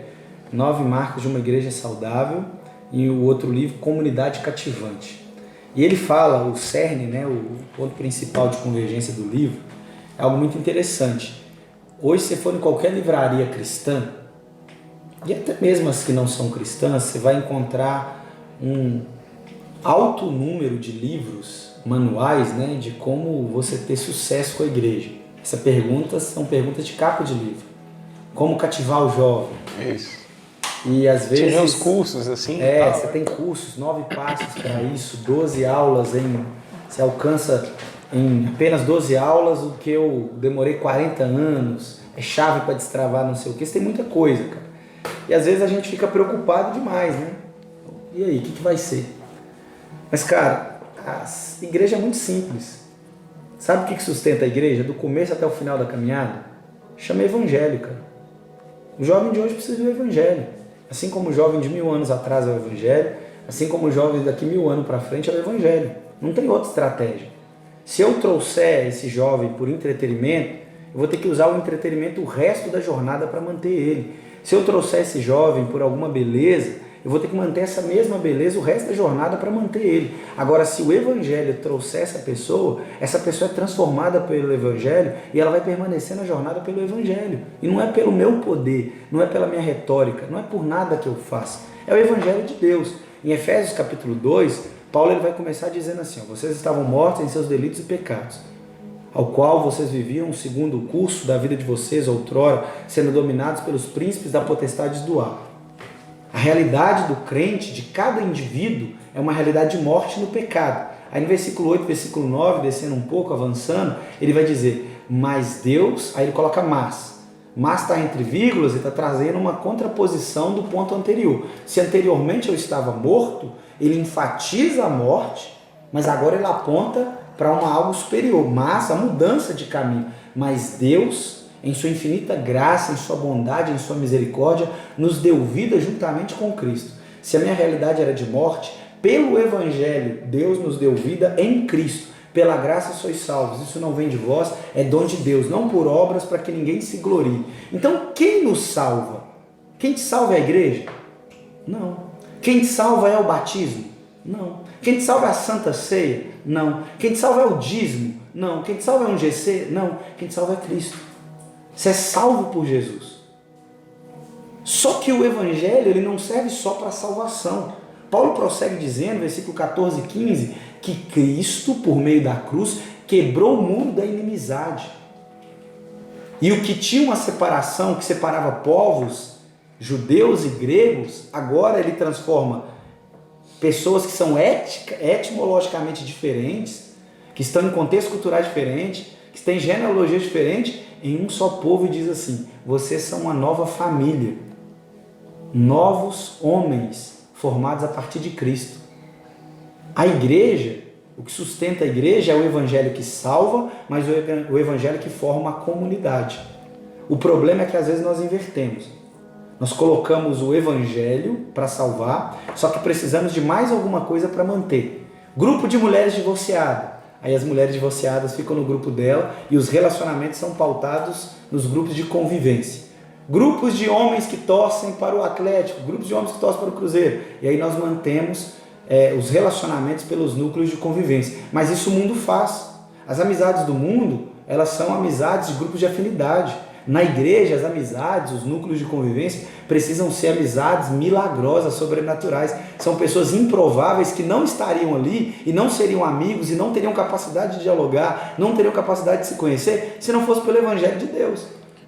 9 marcas de uma igreja saudável, e o outro livro, Comunidade Cativante. E ele fala, o cerne, né, o ponto principal de convergência do livro, é algo muito interessante. Hoje, se você for em qualquer livraria cristã, e até mesmo as que não são cristãs, você vai encontrar um alto número de livros, manuais, né, de como você ter sucesso com a igreja. Essas perguntas são perguntas de capa de livro. Como cativar o jovem. Isso. E às vezes... Tinha uns cursos assim. Você tem cursos, 9 passos para isso, 12 aulas, você alcança em apenas 12 aulas o que eu demorei 40 anos, é chave para destravar não sei o que, isso tem muita coisa, cara. E às vezes a gente fica preocupado demais, né? E aí, o que vai ser? Mas, cara, a igreja é muito simples. Sabe o que sustenta a igreja? Do começo até o final da caminhada? Chama evangelho, cara. O jovem de hoje precisa do evangelho. Assim como o jovem de 1000 anos atrás é o evangelho, assim como o jovem daqui 1000 anos para frente é o evangelho. Não tem outra estratégia. Se eu trouxer esse jovem por entretenimento, eu vou ter que usar o entretenimento o resto da jornada para manter ele. Se eu trouxer esse jovem por alguma beleza, eu vou ter que manter essa mesma beleza o resto da jornada para manter ele. Agora, se o evangelho trouxer essa pessoa é transformada pelo evangelho e ela vai permanecer na jornada pelo evangelho. E não é pelo meu poder, não é pela minha retórica, não é por nada que eu faço. É o evangelho de Deus. Em Efésios capítulo 2, Paulo ele vai começar dizendo assim, vocês estavam mortos em seus delitos e pecados, ao qual vocês viviam segundo o curso da vida de vocês outrora, sendo dominados pelos príncipes da potestade do ar. A realidade do crente, de cada indivíduo, é uma realidade de morte no pecado. Aí no versículo 8, versículo 9, descendo um pouco, avançando, ele vai dizer, mas Deus, aí ele coloca mas. Mas está entre vírgulas e está trazendo uma contraposição do ponto anterior. Se anteriormente eu estava morto, ele enfatiza a morte, mas agora ele aponta para algo superior, mas a mudança de caminho. Mas Deus, em sua infinita graça, em sua bondade, em sua misericórdia, nos deu vida juntamente com Cristo. Se a minha realidade era de morte, pelo Evangelho, Deus nos deu vida em Cristo. Pela graça sois salvos. Isso não vem de vós, é dom de Deus, não por obras para que ninguém se glorie. Então, quem nos salva? Quem te salva é a igreja? Não. Quem te salva é o batismo? Não. Quem te salva é a Santa Ceia? Não. Quem te salva é o dízimo? Não. Quem te salva é um GC? Não. Quem te salva é Cristo. Você é salvo por Jesus. Só que o Evangelho ele não serve só para salvação. Paulo prossegue dizendo, versículo 14 e 15, que Cristo, por meio da cruz, quebrou o muro da inimizade. E o que tinha uma separação, que separava povos, judeus e gregos, agora ele transforma pessoas que são etimologicamente diferentes, que estão em contexto cultural diferente, que têm genealogia diferente, em um só povo e diz assim: vocês são uma nova família, novos homens formados a partir de Cristo. A igreja, o que sustenta a igreja é o evangelho que salva, mas o evangelho que forma uma comunidade. O problema é que às vezes nós invertemos. Nós colocamos o evangelho para salvar, só que precisamos de mais alguma coisa para manter. Grupo de mulheres divorciadas. Aí as mulheres divorciadas ficam no grupo dela e os relacionamentos são pautados nos grupos de convivência. Grupos de homens que torcem para o Atlético, grupos de homens que torcem para o Cruzeiro. E aí nós mantemos os relacionamentos pelos núcleos de convivência. Mas isso o mundo faz. As amizades do mundo, elas são amizades de grupos de afinidade. Na igreja, as amizades, os núcleos de convivência precisam ser amizades milagrosas, sobrenaturais. São pessoas improváveis que não estariam ali e não seriam amigos e não teriam capacidade de dialogar, não teriam capacidade de se conhecer se não fosse pelo Evangelho de Deus.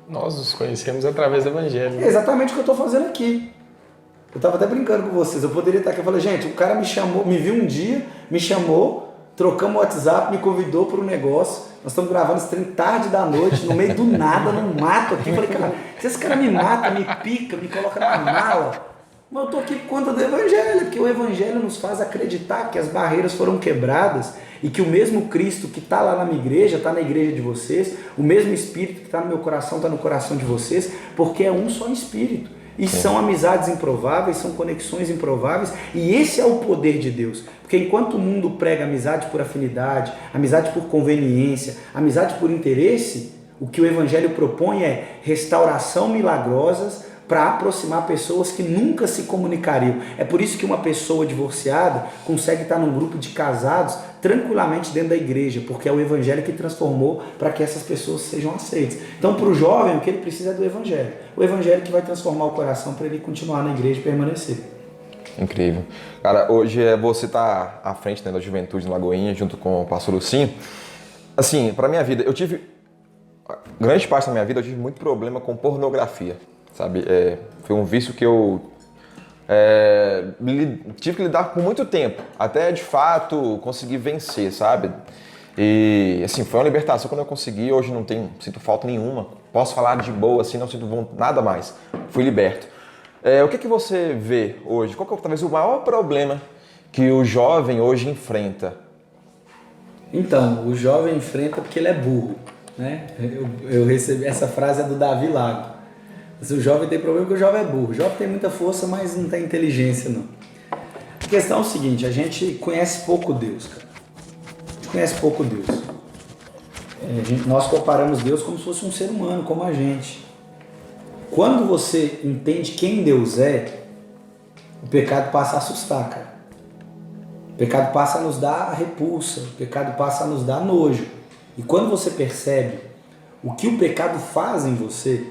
Nós nos conhecemos através do Evangelho. É exatamente o que eu estou fazendo aqui. Eu estava até brincando com vocês. Eu poderia estar aqui e falar, gente, o cara me chamou, me viu um dia, me chamou, trocamos o WhatsApp, me convidou para um negócio. Nós estamos gravando esse trem tarde da noite, no meio do nada, no mato aqui. Eu falei, cara, se esse cara me mata, me pica, me coloca na mala, mas eu estou aqui por conta do Evangelho, porque o Evangelho nos faz acreditar que as barreiras foram quebradas e que o mesmo Cristo que está lá na minha igreja, está na igreja de vocês, o mesmo Espírito que está no meu coração, está no coração de vocês, porque é um só Espírito. E são amizades improváveis, são conexões improváveis, e esse é o poder de Deus. Porque enquanto o mundo prega amizade por afinidade, amizade por conveniência, amizade por interesse, o que o Evangelho propõe é restauração milagrosas para aproximar pessoas que nunca se comunicariam. É por isso que uma pessoa divorciada consegue estar num grupo de casados tranquilamente dentro da igreja, porque é o Evangelho que transformou para que essas pessoas sejam aceitas. Então, para o jovem, o que ele precisa é do Evangelho. O Evangelho que vai transformar o coração para ele continuar na igreja e permanecer. Incrível. Cara, hoje você está à frente, né, da juventude em Lagoinha, junto com o pastor Lucinho. Assim, para minha vida, grande parte da minha vida eu tive muito problema com pornografia, sabe? Foi um vício que eu tive que lidar por muito tempo, até de fato conseguir vencer, sabe? E assim, foi uma libertação quando eu consegui. Hoje não sinto falta nenhuma, posso falar de boa, assim, não sinto nada mais, fui liberto. O que você vê hoje? Qual que é talvez o maior problema que o jovem hoje enfrenta? Então, o jovem enfrenta porque ele é burro, né? Eu recebi, essa frase é do Davi Lago. O jovem tem problema porque o jovem é burro. O jovem tem muita força, mas não tem inteligência, não. A questão é o seguinte, a gente conhece pouco Deus, cara. A gente conhece pouco Deus. Nós comparamos Deus como se fosse um ser humano, como a gente. Quando você entende quem Deus é, o pecado passa a assustar, cara. O pecado passa a nos dar repulsa, o pecado passa a nos dar nojo. E quando você percebe o que o pecado faz em você,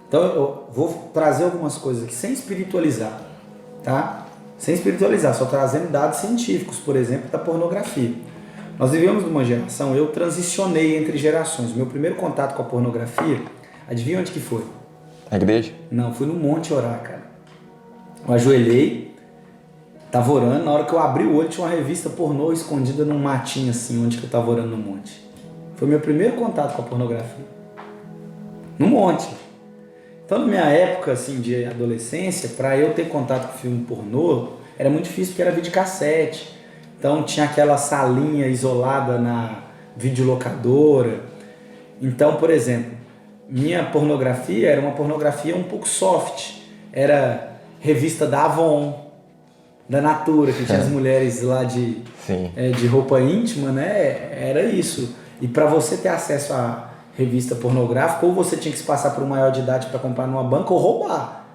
então eu vou trazer algumas coisas aqui sem espiritualizar, tá? Sem espiritualizar, só trazendo dados científicos, por exemplo, da pornografia. Nós vivemos numa geração, eu transicionei entre gerações. Meu primeiro contato com a pornografia, adivinha onde que foi? Na igreja? Não, fui no monte orar, cara. Eu ajoelhei, tava orando, na hora que eu abri o olho tinha uma revista pornô escondida num matinho assim, onde que eu tava orando no monte. Foi meu primeiro contato com a pornografia. No monte. Então, na minha época assim, de adolescência, para eu ter contato com filme pornô, era muito difícil porque era videocassete. Então tinha aquela salinha isolada na videolocadora. Então, por exemplo, minha pornografia era uma pornografia um pouco soft. Era revista da Avon, da Natura, que tinha as mulheres lá de roupa íntima, né? Era isso. E para você ter acesso a revista pornográfica, ou você tinha que se passar por um maior de idade para comprar numa banca ou roubar.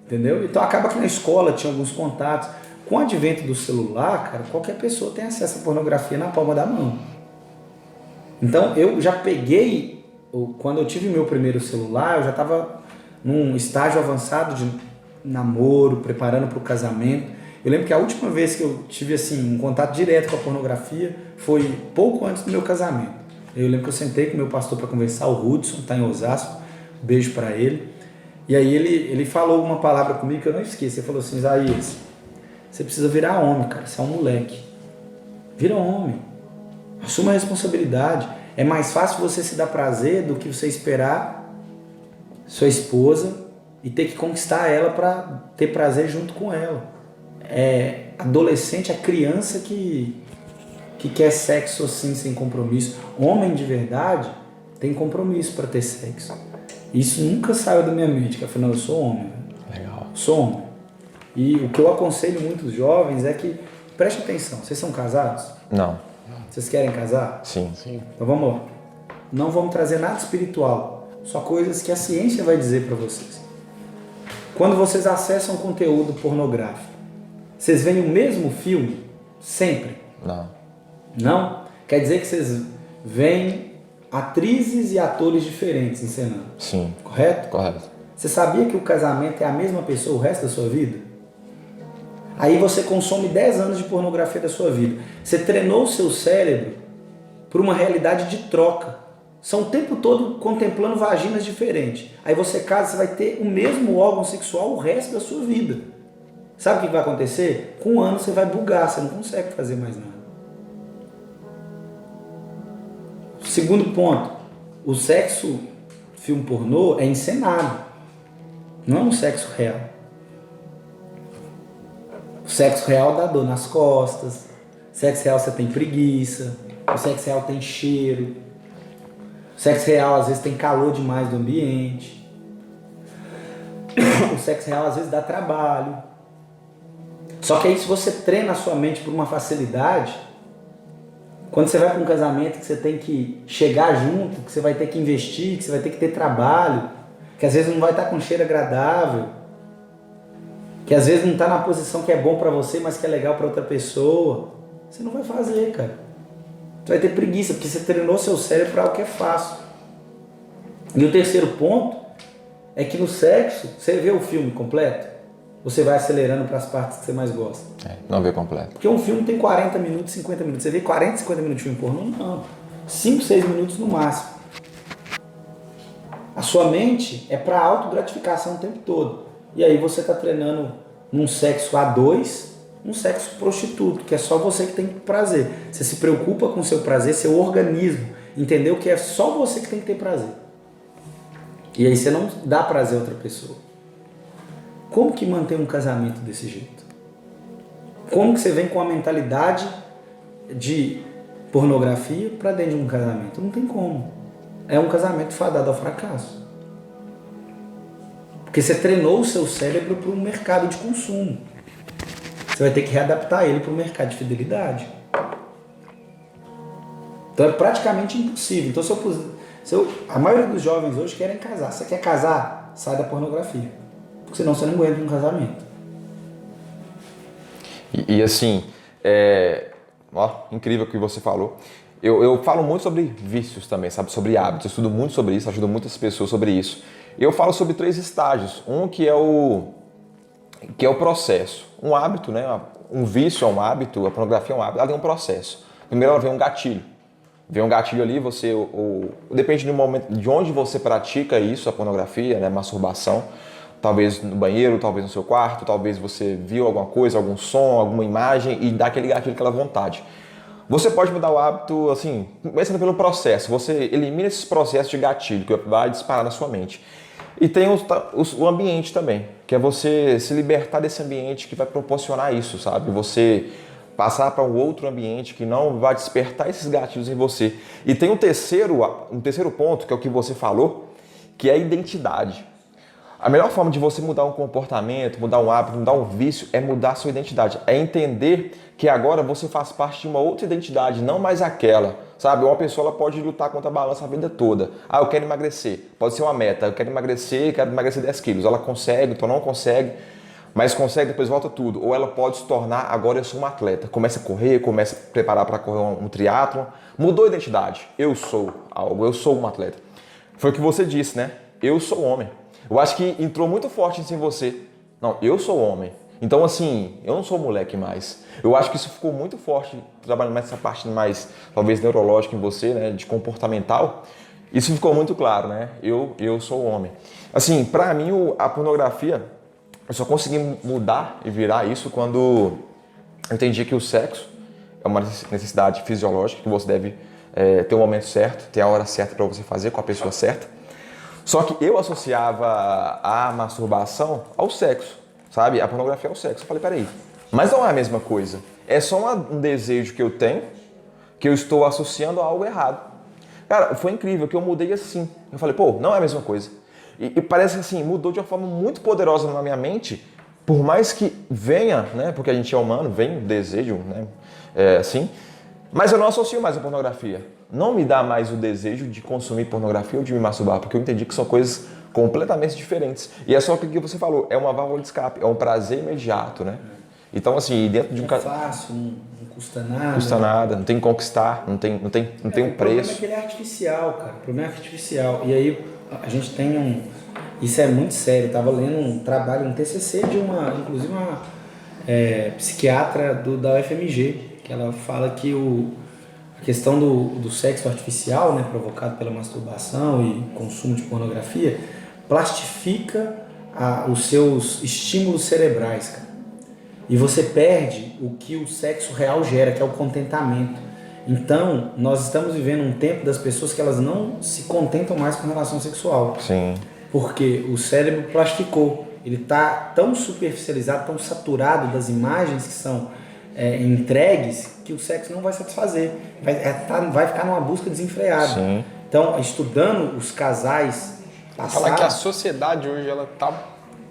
Entendeu? Então acaba que na escola tinha alguns contatos. Com o advento do celular, cara, qualquer pessoa tem acesso à pornografia na palma da mão. Então eu já peguei, quando eu tive meu primeiro celular, eu já estava num estágio avançado de namoro, preparando para o casamento. Eu lembro que a última vez que eu tive assim, um contato direto com a pornografia foi pouco antes do meu casamento. Eu lembro que eu sentei com o meu pastor para conversar, o Hudson, está em Osasco, beijo para ele. E aí ele falou uma palavra comigo que eu não esqueço. Ele falou assim: Isaías, você precisa virar homem, cara, você é um moleque. Vira homem. Assuma a responsabilidade. É mais fácil você se dar prazer do que você esperar sua esposa e ter que conquistar ela para ter prazer junto com ela. É adolescente, é criança que quer sexo assim, sem compromisso. Homem de verdade tem compromisso para ter sexo. Isso nunca saiu da minha mente, que afinal eu sou homem. Legal. Sou homem. E o que eu aconselho muitos jovens é que preste atenção. Vocês são casados? Não. Vocês querem casar? Sim. Sim. Então vamos lá. Não vamos trazer nada espiritual, só coisas que a ciência vai dizer para vocês. Quando vocês acessam conteúdo pornográfico, vocês veem o mesmo filme sempre? Não. Não? Quer dizer que vocês veem atrizes e atores diferentes encenando? Sim. Correto? Correto. Você sabia que o casamento é a mesma pessoa o resto da sua vida? Aí você consome 10 anos de pornografia da sua vida. Você treinou o seu cérebro para uma realidade de troca. São o tempo todo contemplando vaginas diferentes. Aí você casa, você vai ter o mesmo órgão sexual o resto da sua vida. Sabe o que vai acontecer? Com um ano você vai bugar, você não consegue fazer mais nada. Segundo ponto, o sexo, filme pornô, é encenado. Não é um sexo real. O sexo real dá dor nas costas. O sexo real você tem preguiça. O sexo real tem cheiro. O sexo real às vezes tem calor demais do ambiente. O sexo real às vezes dá trabalho. Só que aí se você treina a sua mente por uma facilidade, quando você vai para um casamento que você tem que chegar junto, que você vai ter que investir, que você vai ter que ter trabalho, que às vezes não vai estar com cheiro agradável, que às vezes não está na posição que é bom para você, mas que é legal para outra pessoa, você não vai fazer, cara. Você vai ter preguiça, porque você treinou seu cérebro para algo que é fácil. E o terceiro ponto é que no sexo, você vê o filme completo, você vai acelerando para as partes que você mais gosta. Não vê completo. Porque um filme tem 40 minutos, 50 minutos. Você vê 40, 50 minutos de filme pornô? Não. 5, 6 minutos no máximo. A sua mente é para autogratificação o tempo todo. E aí você está treinando num sexo a dois, um sexo prostituto, que é só você que tem prazer. Você se preocupa com o seu prazer, seu organismo. Entendeu que é só você que tem que ter prazer. E aí você não dá prazer a outra pessoa. Como que mantém um casamento desse jeito? Como que você vem com a mentalidade de pornografia para dentro de um casamento? Não tem como. É um casamento fadado ao fracasso. Porque você treinou o seu cérebro para um mercado de consumo. Você vai ter que readaptar ele para o mercado de fidelidade. Então é praticamente impossível. Então a maioria dos jovens hoje querem casar. Você quer casar? Sai da pornografia. Porque senão você não aguenta um casamento. E assim, incrível o que você falou. Eu falo muito sobre vícios também, sabe? Sobre hábitos. Eu estudo muito sobre isso, ajudo muitas pessoas sobre isso. Eu falo sobre 3 estágios. Um que é o processo. Um hábito, né? Um vício é um hábito, a pornografia é um hábito, ela tem um processo. Primeiro ela vem um gatilho. Vem um gatilho ali, depende do momento, de onde você pratica isso, a pornografia, né? Masturbação. Talvez no banheiro, talvez no seu quarto, talvez você viu alguma coisa, algum som, alguma imagem e dá aquele gatilho, aquela vontade. Você pode mudar o hábito, assim, começando pelo processo. Você elimina esses processos de gatilho que vai disparar na sua mente. E tem o ambiente também, que é você se libertar desse ambiente que vai proporcionar isso, sabe? Você passar para um outro ambiente que não vai despertar esses gatilhos em você. E tem um terceiro ponto, que é o que você falou, que é a identidade. A melhor forma de você mudar um comportamento, mudar um hábito, mudar um vício é mudar a sua identidade. É entender que agora você faz parte de uma outra identidade, não mais aquela. Sabe? Uma pessoa ela pode lutar contra a balança a vida toda. Ah, eu quero emagrecer. Pode ser uma meta. Eu quero emagrecer 10 quilos. Ela consegue, então não consegue. Mas consegue, depois volta tudo. Ou ela pode se tornar, agora eu sou um atleta. Começa a correr, começa a preparar para correr um triatlon. Mudou a identidade. Eu sou algo, eu sou um atleta. Foi o que você disse, né? Eu sou homem. Eu acho que entrou muito forte isso em você. Não, eu sou homem. Então, assim, eu não sou moleque mais. Eu acho que isso ficou muito forte, trabalhando mais essa parte mais, talvez, neurológica em você, né? De comportamental. Isso ficou muito claro, né? Eu sou homem. Assim, pra mim, a pornografia, eu só consegui mudar e virar isso quando eu entendi que o sexo é uma necessidade fisiológica, que você deve ter o momento certo, ter a hora certa para você fazer com a pessoa certa. Só que eu associava a masturbação ao sexo, sabe? A pornografia ao sexo. Eu falei, peraí, mas não é a mesma coisa. É só um desejo que eu tenho, que eu estou associando a algo errado. Cara, foi incrível que eu mudei assim. Eu falei, pô, não é a mesma coisa. E parece que assim, mudou de uma forma muito poderosa na minha mente, por mais que venha, né? Porque a gente é humano, vem o desejo, né? Assim. Mas eu não associo mais a pornografia. Não me dá mais o desejo de consumir pornografia ou de me masturbar, porque eu entendi que são coisas completamente diferentes. E é só o que você falou, é uma válvula de escape, é um prazer imediato, né? Então, assim, dentro de um É fácil, não custa nada. Não custa nada, não tem que conquistar, não tem um preço. O problema é que ele é artificial, cara. O problema é artificial. E aí a gente tem isso é muito sério. Eu tava lendo um trabalho, um TCC de inclusive uma psiquiatra da UFMG, que ela fala que a questão do sexo artificial, né, provocado pela masturbação e consumo de pornografia, plastifica os seus estímulos cerebrais, cara. E você perde o que o sexo real gera, que é o contentamento. Então, nós estamos vivendo um tempo das pessoas que elas não se contentam mais com relação sexual. Sim. Porque o cérebro plastificou. Ele está tão superficializado, tão saturado das imagens que são entregues, que o sexo não vai satisfazer. Vai ficar numa busca desenfreada. Sim. Então, estudando os casais passados... Falar que a sociedade hoje ela está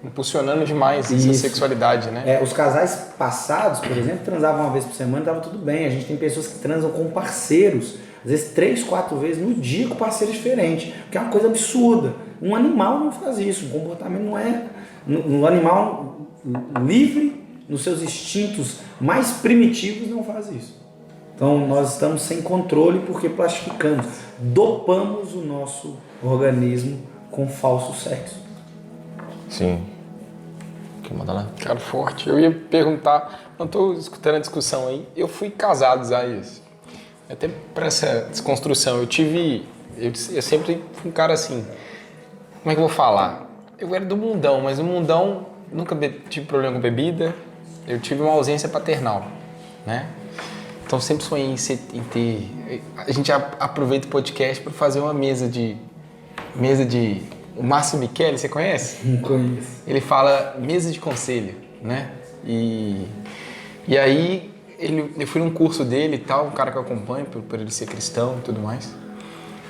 impulsionando demais essa sexualidade, né? Os casais passados, por exemplo, transavam uma vez por semana e estava tudo bem. A gente tem pessoas que transam com parceiros, às vezes 3, 4 vezes no dia com parceiro diferente, que é uma coisa absurda. Um animal não faz isso, o comportamento não é... Um animal livre, nos seus instintos mais primitivos, não faz isso. Então nós estamos sem controle porque plastificamos, dopamos o nosso organismo com falso sexo. Sim. Quer mandar lá? Cara, forte. Eu ia perguntar, não estou escutando a discussão aí, eu fui casado, Isaías. Até para essa desconstrução, eu sempre fui um cara assim, como é que eu vou falar? Eu era do mundão, mas no mundão nunca tive problema com bebida, eu tive uma ausência paternal, né? Então sempre sonhei em ter... A gente aproveita o podcast para fazer uma mesa de... O Márcio Michele, você conhece? Não conheço. Ele fala mesa de conselho, né? E aí eu fui num curso dele e tal, um cara que eu acompanho por ele ser cristão e tudo mais.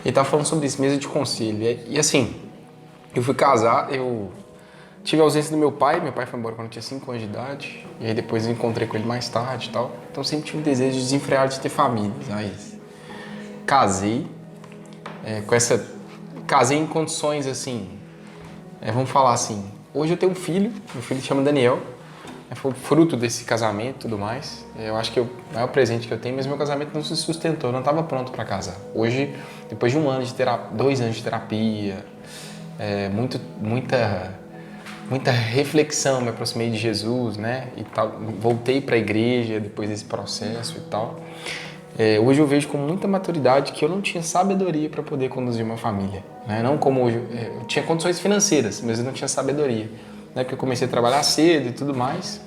Ele tava falando sobre isso, mesa de conselho. E assim, eu fui casar, eu tive a ausência do meu pai foi embora quando eu tinha 5 anos de idade, e aí depois eu encontrei com ele mais tarde e tal. Então sempre tive um desejo desenfreado de ter família. Aí casei, casei em condições assim, vamos falar assim, hoje eu tenho um filho, meu filho se chama Daniel, foi fruto desse casamento e tudo mais. Eu acho que é o maior presente que eu tenho, mas meu casamento não se sustentou, eu não estava pronto para casar. Hoje, depois de 2 anos de terapia, muita reflexão, me aproximei de Jesus, né, e tal, voltei para a igreja depois desse processo e tal. Hoje eu vejo com muita maturidade que eu não tinha sabedoria para poder conduzir uma família, né? Não como hoje, eu tinha condições financeiras, mas eu não tinha sabedoria, né? Porque eu comecei a trabalhar cedo e tudo mais.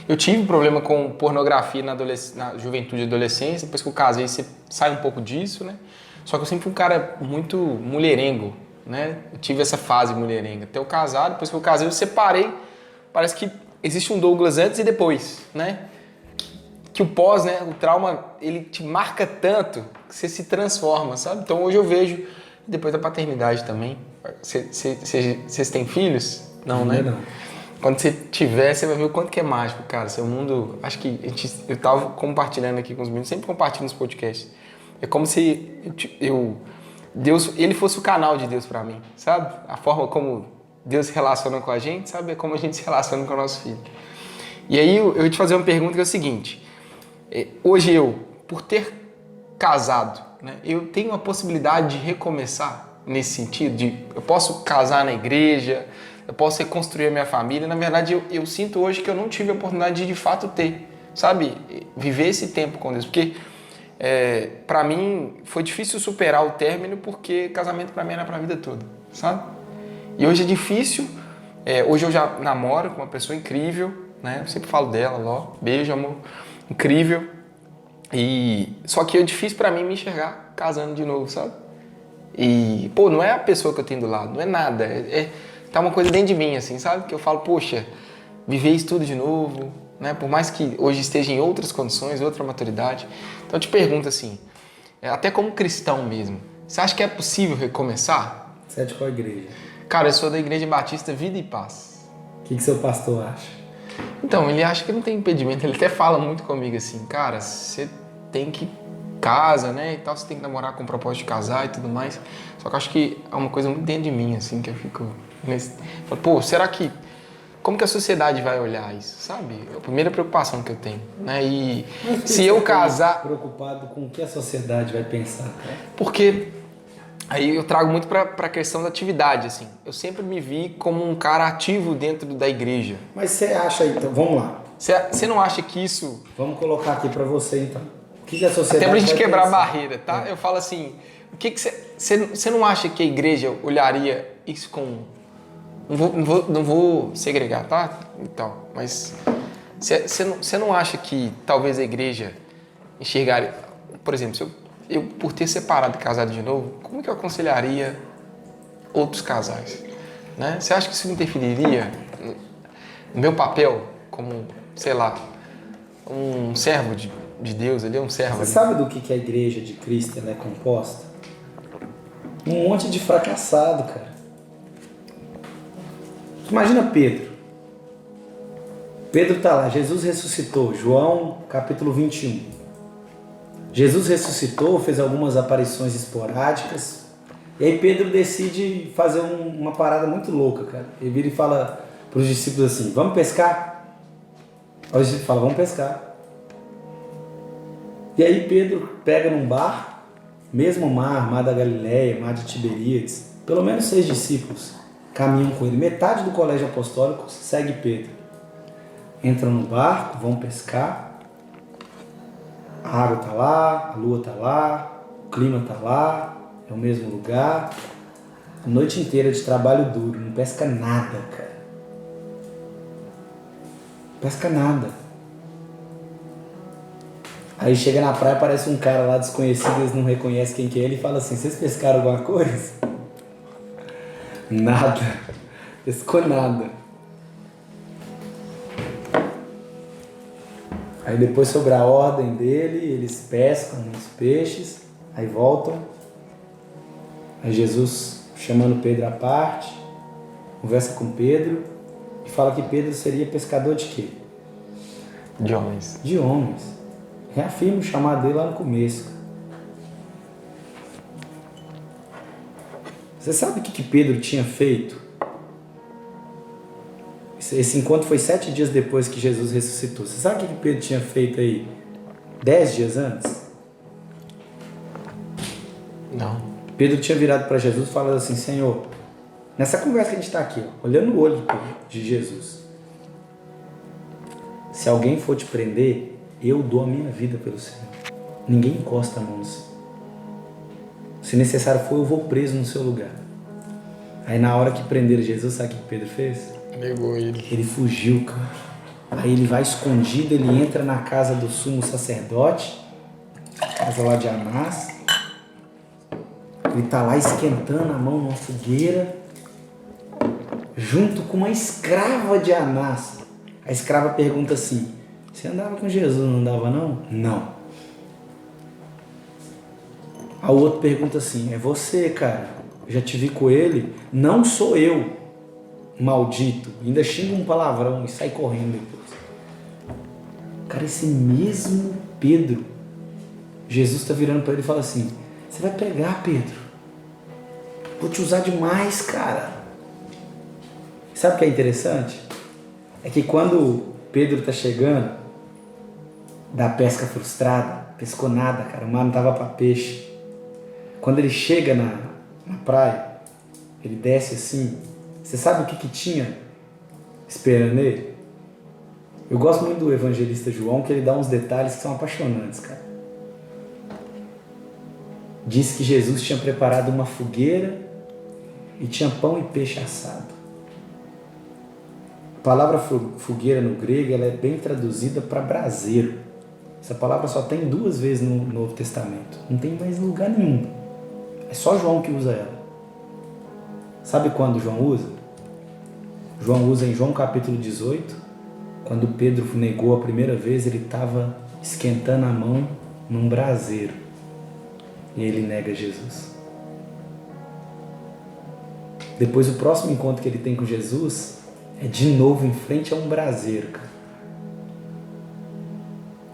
Eu tive problema com pornografia na juventude e adolescência, depois que eu casei você sai um pouco disso, né? Só que eu sempre fui um cara muito mulherengo, né? Eu tive essa fase mulherenga até eu casar, depois que eu casei eu separei, parece que existe um Douglas antes e depois, né? Que o pós, né, o trauma, ele te marca tanto que você se transforma, sabe? Então hoje eu vejo E depois da paternidade também. Vocês têm filhos? Não, né? Não. Quando você tiver, você vai ver o quanto que é mágico, cara. Seu mundo... Acho que eu tava compartilhando aqui com os meninos, sempre compartilho nos podcasts. É como se Deus, ele fosse o canal de Deus pra mim, sabe? A forma como Deus se relaciona com a gente, sabe? É como a gente se relaciona com o nosso filho. E aí eu ia te fazer uma pergunta que é o seguinte. Hoje por ter casado, né, eu tenho a possibilidade de recomeçar nesse sentido? Eu posso casar na igreja, eu posso reconstruir a minha família. Na verdade, eu sinto hoje que eu não tive a oportunidade de fato ter, sabe? Viver esse tempo com Deus. Porque, pra mim, foi difícil superar o término porque casamento pra mim era pra vida toda, sabe? E hoje é difícil. Hoje eu já namoro com uma pessoa incrível, né? Eu sempre falo dela, Ló. Beijo, amor. Incrível. Só que é difícil pra mim me enxergar casando de novo, sabe? E, pô, não é a pessoa que eu tenho do lado, não é nada. Tá uma coisa dentro de mim, assim, sabe? Que eu falo, poxa, viver isso tudo de novo, né? Por mais que hoje esteja em outras condições, outra maturidade. Então eu te pergunto assim, até como cristão mesmo, você acha que é possível recomeçar? Você é de qual igreja? Cara, eu sou da Igreja Batista Vida e Paz. O que seu pastor acha? Então, ele acha que não tem impedimento, ele até fala muito comigo assim, cara, você tem que casa, né, e tal, você tem que namorar com o propósito de casar e tudo mais. Só que eu acho que é uma coisa muito dentro de mim, assim, que eu fico pô, será que, como que a sociedade vai olhar isso, sabe? É a primeira preocupação que eu tenho, né, e se eu casar... Preocupado com o que a sociedade vai pensar, cara? Porque aí eu trago muito pra questão da atividade, assim. Eu sempre me vi como um cara ativo dentro da igreja. Mas você acha, então, vamos lá. Você não acha que isso... Vamos colocar aqui pra você, então. O que a sociedade Até pra gente vai quebrar pensar? a barreira, tá? Eu falo assim, o que você não acha que a igreja olharia isso com... Não vou segregar, tá? Então, mas você não acha que talvez a igreja enxergaria... Por exemplo, se eu por ter separado e casado de novo, como que eu aconselharia outros casais? Né? Você acha que isso interferiria no meu papel como, sei lá, um servo de Deus, ele é um servo? Você sabe do que a igreja de Cristo ela é composta? Um monte de fracassado, cara. Imagina Pedro. Pedro tá lá, Jesus ressuscitou, João capítulo 21. Jesus ressuscitou, fez algumas aparições esporádicas. E aí Pedro decide fazer uma parada muito louca, cara. Ele vira e fala para os discípulos assim, vamos pescar? Aí os discípulos falam, vamos pescar. E aí Pedro pega num barco, mesmo mar da Galileia, mar de Tiberíades, pelo menos 6 discípulos caminham com ele. Metade do colégio apostólico segue Pedro. Entram no barco, vão pescar. A água tá lá, a lua tá lá, o clima tá lá, é o mesmo lugar. A noite inteira de trabalho duro, não pesca nada, cara. Não pesca nada. Aí chega na praia, aparece um cara lá desconhecido, eles não reconhecem quem que é ele e fala assim, vocês pescaram alguma coisa? Nada. Pescou nada. Aí depois, sobre a ordem dele, eles pescam uns peixes, aí voltam. Aí Jesus, chamando Pedro à parte, conversa com Pedro e fala que Pedro seria pescador de quê? De homens. De homens. Reafirma o chamado dele lá no começo. Você sabe o que Pedro tinha feito? Esse encontro foi 7 dias depois que Jesus ressuscitou. Você sabe o que Pedro tinha feito aí 10 dias antes? Não. Pedro tinha virado para Jesus falando assim, Senhor, nessa conversa que a gente está aqui, ó, olhando no olho de Jesus, se alguém for te prender, eu dou a minha vida pelo Senhor. Ninguém encosta a mão no Senhor. Se necessário for, eu vou preso no seu lugar. Aí na hora que prenderam Jesus, sabe o que Pedro fez? Negou ele. Ele fugiu, cara. Aí ele vai escondido, ele entra na casa do sumo sacerdote, casa lá de Anás. Ele tá lá esquentando a mão numa fogueira, junto com uma escrava de Anás. A escrava pergunta assim, você andava com Jesus, não andava não? Não. Aí o outro pergunta assim, é você, cara, eu já te vi com ele, não sou eu, maldito. Ainda xinga um palavrão e sai correndo depois. Cara, esse mesmo Pedro, Jesus está virando para ele e fala assim, você vai pregar, Pedro, vou te usar demais, cara. Sabe o que é interessante? É que quando Pedro está chegando da pesca frustrada, pescou nada, cara, o mar não tava para peixe. Quando ele chega na praia, ele desce assim, você sabe o que tinha esperando ele? Eu gosto muito do evangelista João, que ele dá uns detalhes que são apaixonantes, cara. Diz que Jesus tinha preparado uma fogueira e tinha pão e peixe assado. A palavra fogueira no grego ela é bem traduzida para braseiro. Essa palavra só tem 2 vezes no Novo Testamento. Não tem mais lugar nenhum. É só João que usa ela. Sabe quando João usa? João usa em João capítulo 18. Quando Pedro negou a primeira vez, ele estava esquentando a mão num braseiro. E ele nega Jesus. Depois o próximo encontro que ele tem com Jesus é de novo em frente a um braseiro, cara.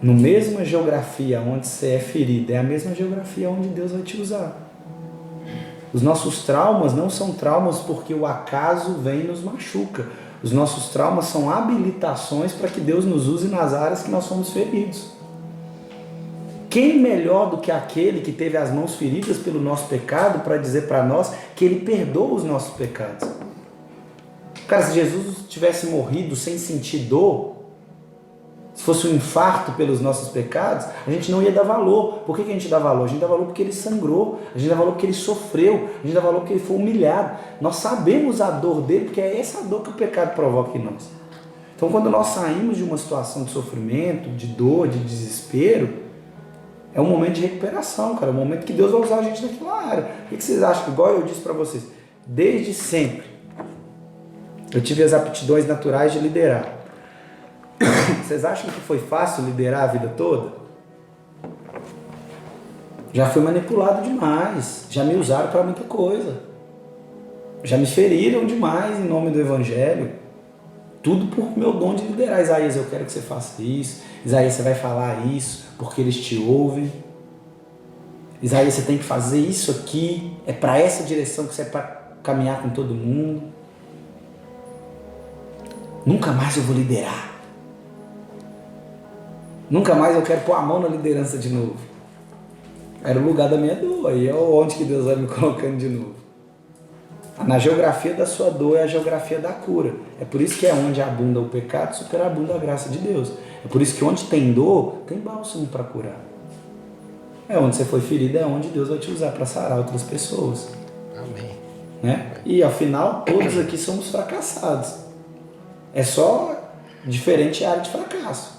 No mesma geografia onde você é ferido, é a mesma geografia onde Deus vai te usar. Os nossos traumas não são traumas porque o acaso vem e nos machuca. Os nossos traumas são habilitações para que Deus nos use nas áreas que nós somos feridos. Quem melhor do que aquele que teve as mãos feridas pelo nosso pecado para dizer para nós que Ele perdoa os nossos pecados? Cara, se Jesus tivesse morrido sem sentir dor, se fosse um infarto pelos nossos pecados, a gente não ia dar valor. Por que a gente dá valor? A gente dá valor porque Ele sangrou, a gente dá valor porque Ele sofreu, a gente dá valor porque Ele foi humilhado. Nós sabemos a dor dele, porque é essa dor que o pecado provoca em nós. Então, quando nós saímos de uma situação de sofrimento, de dor, de desespero, é um momento de recuperação, cara. É um momento que Deus vai usar a gente naquela área. O que vocês acham? Igual eu disse para vocês, desde sempre, eu tive as aptidões naturais de liderar. Vocês acham que foi fácil liderar a vida toda? Já fui manipulado demais. Já me usaram para muita coisa. Já me feriram demais em nome do Evangelho. Tudo por meu dom de liderar. Isaías, eu quero que você faça isso. Isaías, você vai falar isso porque eles te ouvem. Isaías, você tem que fazer isso aqui. É para essa direção que você é para caminhar com todo mundo. Nunca mais eu vou liderar. Nunca mais eu quero pôr a mão na liderança de novo. Era o lugar da minha dor. E é onde que Deus vai me colocando de novo. Na geografia da sua dor é a geografia da cura. É por isso que é onde abunda o pecado, superabunda a graça de Deus. É por isso que onde tem dor, tem bálsamo para curar. É onde você foi ferido, é onde Deus vai te usar para sarar outras pessoas. Amém. Né? E afinal, todos aqui somos fracassados. É só diferente área de fracasso.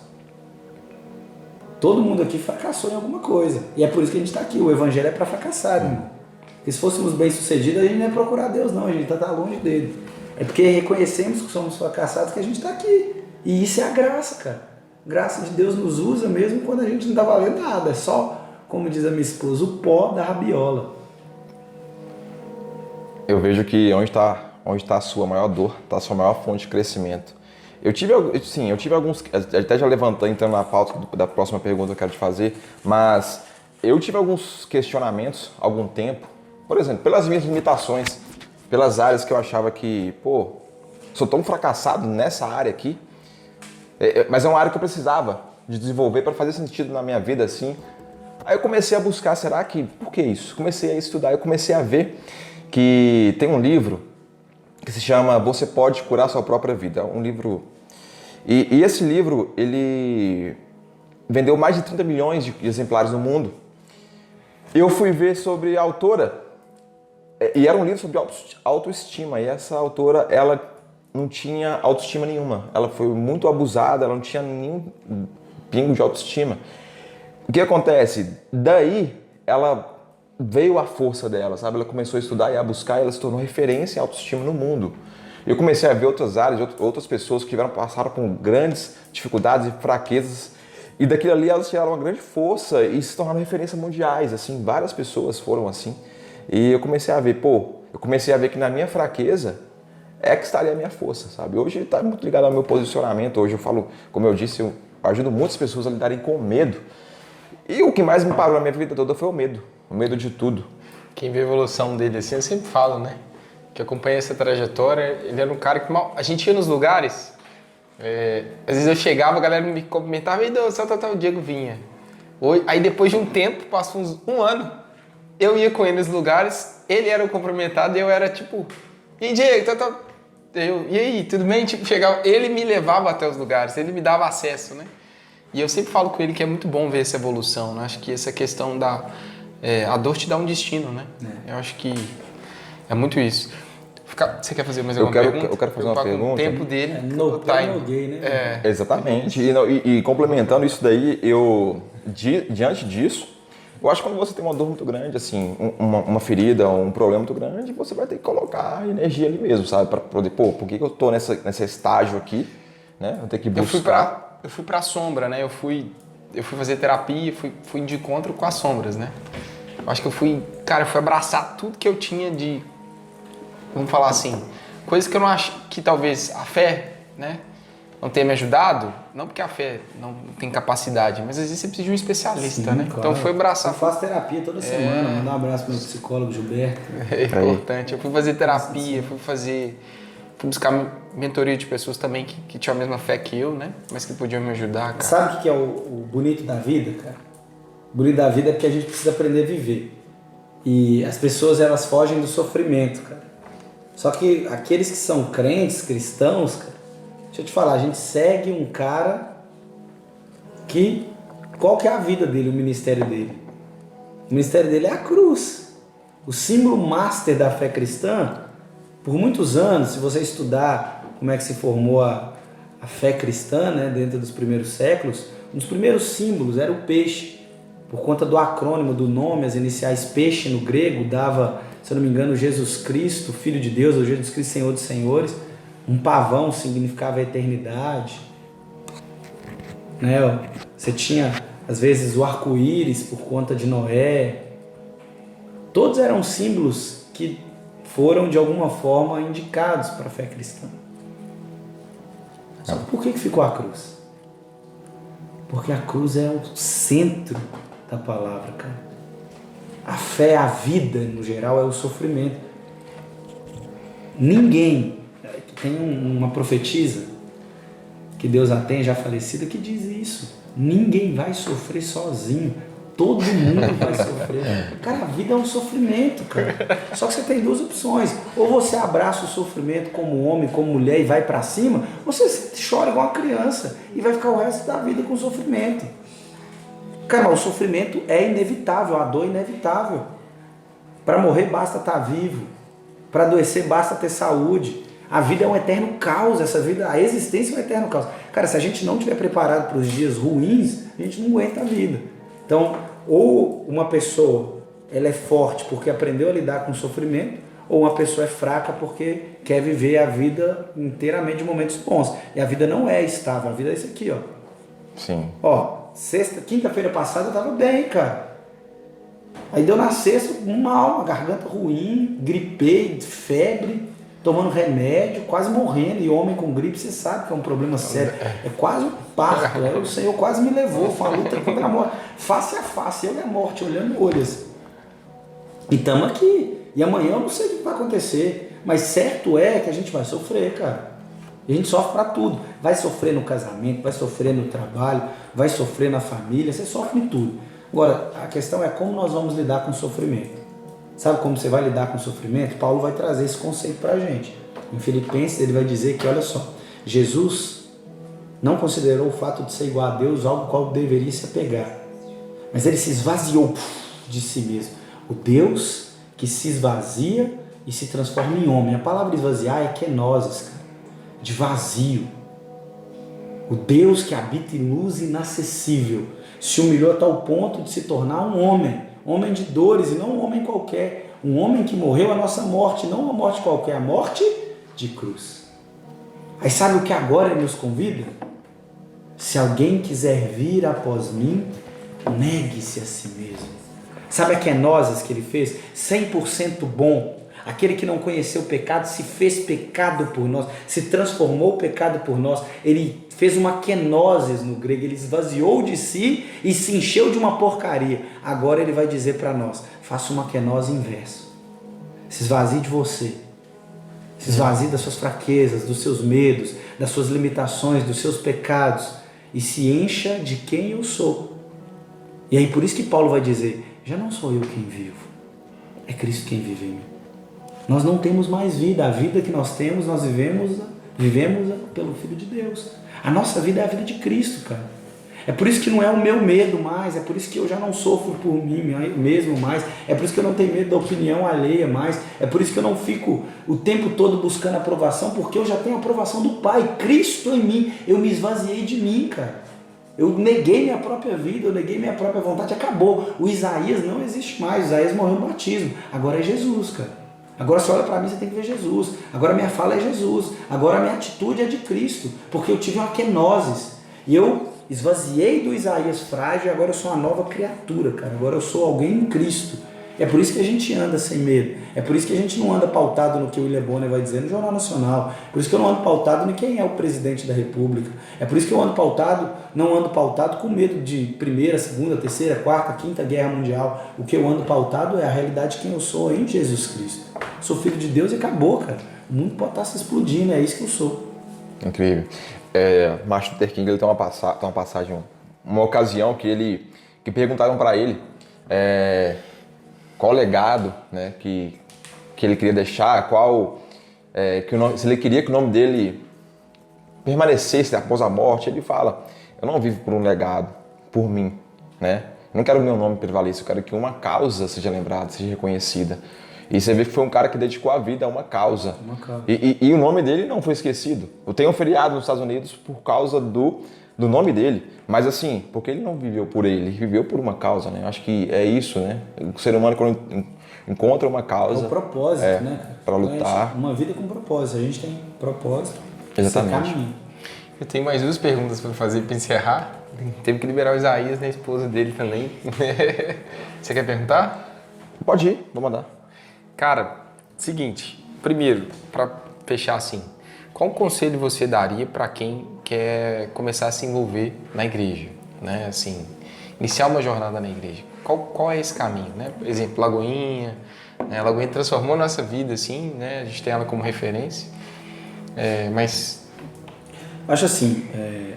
Todo mundo aqui fracassou em alguma coisa. E é por isso que a gente está aqui. O Evangelho é para fracassar, irmão. Porque se fôssemos bem-sucedidos, a gente não ia procurar Deus, não. A gente está longe dele. É porque reconhecemos que somos fracassados que a gente está aqui. E isso é a graça, cara. A graça de Deus nos usa mesmo quando a gente não está valendo nada. É só, como diz a minha esposa, o pó da rabiola. Eu vejo que onde está a sua maior dor, está a sua maior fonte de crescimento. Eu tive alguns, até já levantando, entrando na pauta da próxima pergunta que eu quero te fazer, mas eu tive alguns questionamentos há algum tempo, por exemplo, pelas minhas limitações, pelas áreas que eu achava que, sou tão fracassado nessa área aqui, mas é uma área que eu precisava de desenvolver para fazer sentido na minha vida, assim. Aí eu comecei a buscar, por que isso? Comecei a estudar, eu comecei a ver que tem um livro que se chama Você Pode Curar Sua Própria Vida. É um livro... E esse livro, ele vendeu mais de 30 milhões de exemplares no mundo. Eu fui ver sobre a autora, e era um livro sobre autoestima, e essa autora, ela não tinha autoestima nenhuma. Ela foi muito abusada, ela não tinha nenhum pingo de autoestima. O que acontece? Daí, ela veio a força dela, sabe? Ela começou a estudar e a buscar, e ela se tornou referência em autoestima no mundo. Eu comecei a ver outras áreas, outras pessoas que passaram por grandes dificuldades e fraquezas, E daquilo ali elas tiraram uma grande força e se tornaram referências mundiais, assim, várias pessoas foram assim. E eu comecei a ver, que na minha fraqueza é que estaria a minha força, sabe? Hoje está muito ligado ao meu posicionamento, hoje eu falo, como eu disse, eu ajudo muitas pessoas a lidarem com medo. E o que mais me parou na minha vida toda foi o medo de tudo. Quem vê a evolução dele assim, eu sempre falo, né? Que acompanha essa trajetória, ele era um cara que a gente ia nos lugares, às vezes eu chegava, a galera me cumprimentava, e o Diego vinha. Aí depois de um tempo, passou um ano, eu ia com ele nos lugares, ele era o cumprimentado e eu era tipo, e aí, Diego, e aí, tudo bem? Tipo, chegava, ele me levava até os lugares, ele me dava acesso, né? E eu sempre falo com ele que é muito bom ver essa evolução, né? Acho que essa questão a dor te dá um destino, né? Eu acho que é muito isso. Você quer fazer mais alguma pergunta? Eu quero fazer uma pergunta. O tempo dele, no time. Né? Exatamente. E complementando isso daí, diante disso, eu acho que quando você tem uma dor muito grande, assim, uma ferida, um problema muito grande, você vai ter que colocar energia ali mesmo, sabe? Para poder, por que eu tô nesse estágio aqui, né? Eu tenho que buscar. Eu fui pra sombra, né? Eu fui fazer terapia, fui de encontro com as sombras, né? Eu acho que eu fui abraçar tudo que eu tinha de, vamos falar assim, coisas que eu não acho que talvez a fé, né, não tenha me ajudado, não porque a fé não tem capacidade, mas às vezes você precisa de um especialista, né? Claro. Então foi abraçar. Eu faço terapia toda semana, mandar um abraço pro meu psicólogo Gilberto. É importante. Eu fui fazer terapia, fui buscar mentoria de pessoas também que tinham a mesma fé que eu, né? Mas que podiam me ajudar, cara. Sabe o que é o bonito da vida, cara? O bonito da vida é que a gente precisa aprender a viver. E as pessoas, elas fogem do sofrimento, cara. Só que aqueles que são crentes, cristãos, cara, deixa eu te falar, a gente segue um cara que... Qual que é a vida dele, o ministério dele? O ministério dele é a cruz. O símbolo master da fé cristã, por muitos anos, se você estudar como é que se formou a fé cristã, né, dentro dos primeiros séculos, um dos primeiros símbolos era o peixe. Por conta do acrônimo do nome, as iniciais peixe no grego dava, se eu não me engano, Jesus Cristo, Filho de Deus, ou Jesus Cristo, Senhor dos Senhores. Um pavão significava a eternidade. Né? Você tinha, às vezes, o arco-íris por conta de Noé. Todos eram símbolos que foram, de alguma forma, indicados para a fé cristã. Só que por que ficou a cruz? Porque a cruz é o centro da palavra, cara. A fé, a vida, no geral, é o sofrimento. Ninguém, tem uma profetisa, que Deus a tem, já falecida, que diz isso. Ninguém vai sofrer sozinho. Todo mundo vai sofrer. Cara, a vida é um sofrimento, cara. Só que você tem duas opções. Ou você abraça o sofrimento como homem, como mulher e vai pra cima, ou você chora igual uma criança e vai ficar o resto da vida com sofrimento. Cara, o sofrimento é inevitável, a dor é inevitável. Para morrer basta estar vivo. Para adoecer basta ter saúde. A vida é um eterno caos, a existência é um eterno caos. Cara, se a gente não estiver preparado para os dias ruins, a gente não aguenta a vida. Então, ou uma pessoa ela é forte porque aprendeu a lidar com o sofrimento, ou uma pessoa é fraca porque quer viver a vida inteiramente de momentos bons. E a vida não é estável, a vida é isso aqui, ó. Sim. Ó, quinta-feira passada eu tava bem, cara. Aí deu na sexta, uma garganta ruim, gripei, febre, tomando remédio, quase morrendo. E homem com gripe, você sabe que é um problema sério. É quase um parto. O Senhor quase me levou. Foi uma luta contra a morte. Face a face, eu e a morte, olhando olhos. E estamos aqui. E amanhã eu não sei o que vai acontecer. Mas certo é que a gente vai sofrer, cara. E a gente sofre para tudo. Vai sofrer no casamento, vai sofrer no trabalho, vai sofrer na família, você sofre em tudo. Agora, a questão é como nós vamos lidar com o sofrimento. Sabe como você vai lidar com o sofrimento? Paulo vai trazer esse conceito para a gente. Em Filipenses ele vai dizer que, olha só, Jesus não considerou o fato de ser igual a Deus algo ao qual deveria se apegar. Mas ele se esvaziou de si mesmo. O Deus que se esvazia e se transforma em homem. A palavra esvaziar é kenosis, cara, de vazio. O Deus que habita em luz inacessível se humilhou a tal ponto de se tornar um homem de dores e não um homem qualquer, um homem que morreu a nossa morte, não uma morte qualquer, a morte de cruz. Aí sabe o que agora ele nos convida? Se alguém quiser vir após mim, negue-se a si mesmo. Sabe a kenosis que ele fez? 100% bom. Aquele que não conheceu o pecado se fez pecado por nós, se transformou o pecado por nós. Ele fez uma kenosis no grego, ele esvaziou de si e se encheu de uma porcaria. Agora ele vai dizer para nós, faça uma kenose inverso. Se esvazie de você. Se esvazie das suas fraquezas, dos seus medos, das suas limitações, dos seus pecados e se encha de quem eu sou. E aí por isso que Paulo vai dizer, já não sou eu quem vivo, é Cristo quem vive em mim. Nós não temos mais vida, a vida que nós temos, nós vivemos pelo Filho de Deus. A nossa vida é a vida de Cristo, cara. É por isso que não é o meu medo mais, é por isso que eu já não sofro por mim mesmo mais, é por isso que eu não tenho medo da opinião alheia mais, é por isso que eu não fico o tempo todo buscando aprovação, porque eu já tenho a aprovação do Pai, Cristo em mim, eu me esvaziei de mim, cara. Eu neguei minha própria vida, eu neguei minha própria vontade, acabou. O Isaías não existe mais, o Isaías morreu no batismo, agora é Jesus, cara. Agora você olha para mim, você tem que ver Jesus. Agora minha fala é Jesus. Agora a minha atitude é de Cristo. Porque eu tive uma kenosis. E eu esvaziei do Isaías frágil e agora eu sou uma nova criatura, cara. Agora eu sou alguém em Cristo. E é por isso que a gente anda sem medo. É por isso que a gente não anda pautado no que o William Bonner vai dizer no Jornal Nacional. É por isso que eu não ando pautado em quem é o presidente da República. É por isso que eu não ando pautado com medo de primeira, segunda, terceira, quarta, quinta guerra mundial. O que eu ando pautado é a realidade de quem eu sou em Jesus Cristo. Sou filho de Deus e acabou, cara. O mundo pode estar se explodindo, é isso que eu sou. Incrível. Martin Luther King ele tem uma passagem, uma ocasião que perguntaram para ele qual legado, né, que ele queria deixar, se ele queria que o nome dele permanecesse após a morte. Ele fala, eu não vivo por um legado, por mim, né? Eu não quero que o meu nome prevaleça, eu quero que uma causa seja lembrada, seja reconhecida. E você vê que foi um cara que dedicou a vida a uma causa. E o nome dele não foi esquecido. Eu tenho um feriado nos Estados Unidos por causa do nome dele. Mas assim, porque ele não viveu por ele viveu por uma causa, né? Eu acho que é isso, né? O ser humano, quando encontra uma causa... É o propósito, né, cara? Para lutar. Uma vida com propósito. A gente tem propósito. Exatamente. Eu tenho mais duas perguntas para fazer para encerrar. Teve que liberar o Isaías, né? A esposa dele também. Você quer perguntar? Pode ir, vou mandar. Cara, seguinte, primeiro, para fechar assim, qual conselho você daria para quem quer começar a se envolver na igreja, né? Assim, iniciar uma jornada na igreja. Qual é esse caminho, né? Por exemplo, Lagoinha, né? Lagoinha transformou nossa vida, assim, né? A gente tem ela como referência, mas... Acho assim,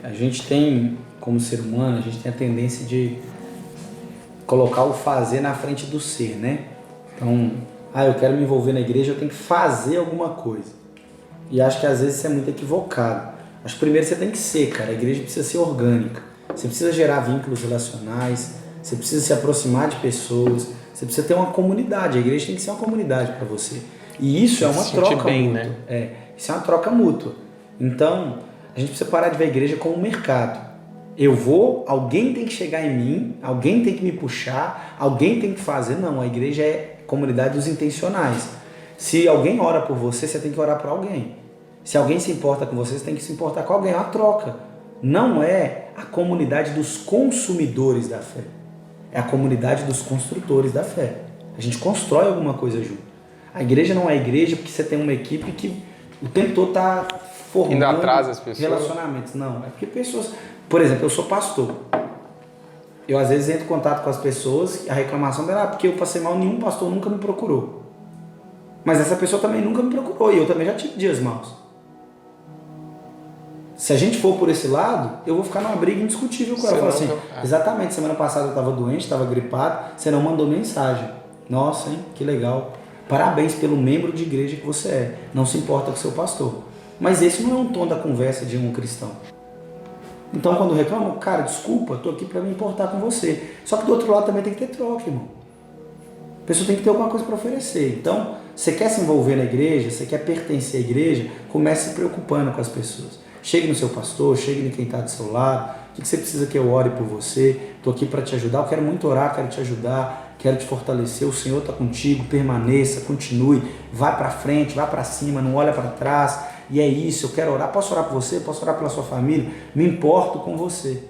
a gente tem, como ser humano, a gente tem a tendência de colocar o fazer na frente do ser, né? Então... eu quero me envolver na igreja, eu tenho que fazer alguma coisa. E acho que às vezes isso é muito equivocado. Acho que primeiro você tem que ser, cara. A igreja precisa ser orgânica. Você precisa gerar vínculos relacionais, você precisa se aproximar de pessoas, você precisa ter uma comunidade. A igreja tem que ser uma comunidade para você. E isso é uma troca mútua. Né? Isso é uma troca mútua. Então, a gente precisa parar de ver a igreja como um mercado. Eu vou, alguém tem que chegar em mim, alguém tem que me puxar, alguém tem que fazer. Não, a igreja é comunidade dos intencionais. Se alguém ora por você, você tem que orar por alguém. Se alguém se importa com você, você tem que se importar com alguém. É uma troca. Não é a comunidade dos consumidores da fé. É a comunidade dos construtores da fé. A gente constrói alguma coisa junto. A igreja não é igreja porque você tem uma equipe que o tempo todo está formando indo atrás das pessoas. Relacionamentos. Não, é porque pessoas... Por exemplo, eu sou pastor. Eu às vezes entro em contato com as pessoas e a reclamação dela é porque eu passei mal, nenhum pastor nunca me procurou. Mas essa pessoa também nunca me procurou e eu também já tive dias maus. Se a gente for por esse lado, eu vou ficar numa briga indiscutível com ela. Eu falo assim, exatamente, semana passada eu estava doente, estava gripado, você não mandou mensagem. Nossa, hein, que legal. Parabéns pelo membro de igreja que você é. Não se importa com o seu pastor. Mas esse não é um tom da conversa de um cristão. Então quando reclamam, cara, desculpa, estou aqui para me importar com você. Só que do outro lado também tem que ter troca, irmão. A pessoa tem que ter alguma coisa para oferecer. Então, você quer se envolver na igreja, você quer pertencer à igreja, comece se preocupando com as pessoas. Chegue no seu pastor, chegue em quem está do seu lado. O que você precisa que eu ore por você? Estou aqui para te ajudar, eu quero muito orar, quero te ajudar, quero te fortalecer. O Senhor está contigo, permaneça, continue, vai para frente, vai para cima, não olha para trás. e é isso, eu quero orar, posso orar por você, posso orar pela sua família, me importo com você.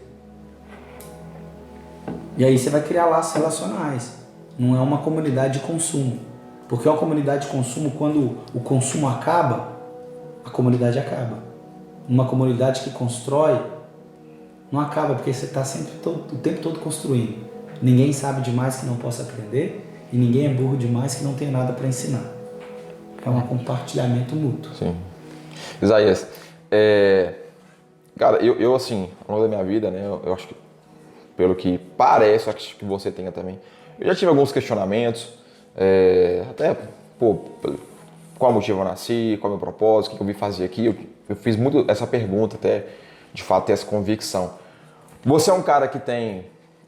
E aí você vai criar laços relacionais, não é uma comunidade de consumo, porque uma comunidade de consumo, quando o consumo acaba, a comunidade acaba. Uma comunidade que constrói, não acaba, porque você está sempre o tempo todo construindo. Ninguém sabe demais que não possa aprender, e ninguém é burro demais que não tenha nada para ensinar. É um compartilhamento mútuo. Sim. Isaías, cara, eu assim, ao longo da minha vida, né, eu acho que, pelo que parece, acho que você tenha também, eu já tive alguns questionamentos, até, qual motivo eu nasci, qual é o meu propósito, o que eu vim fazer aqui, eu fiz muito essa pergunta, até, de fato, ter essa convicção. Você é um cara que tem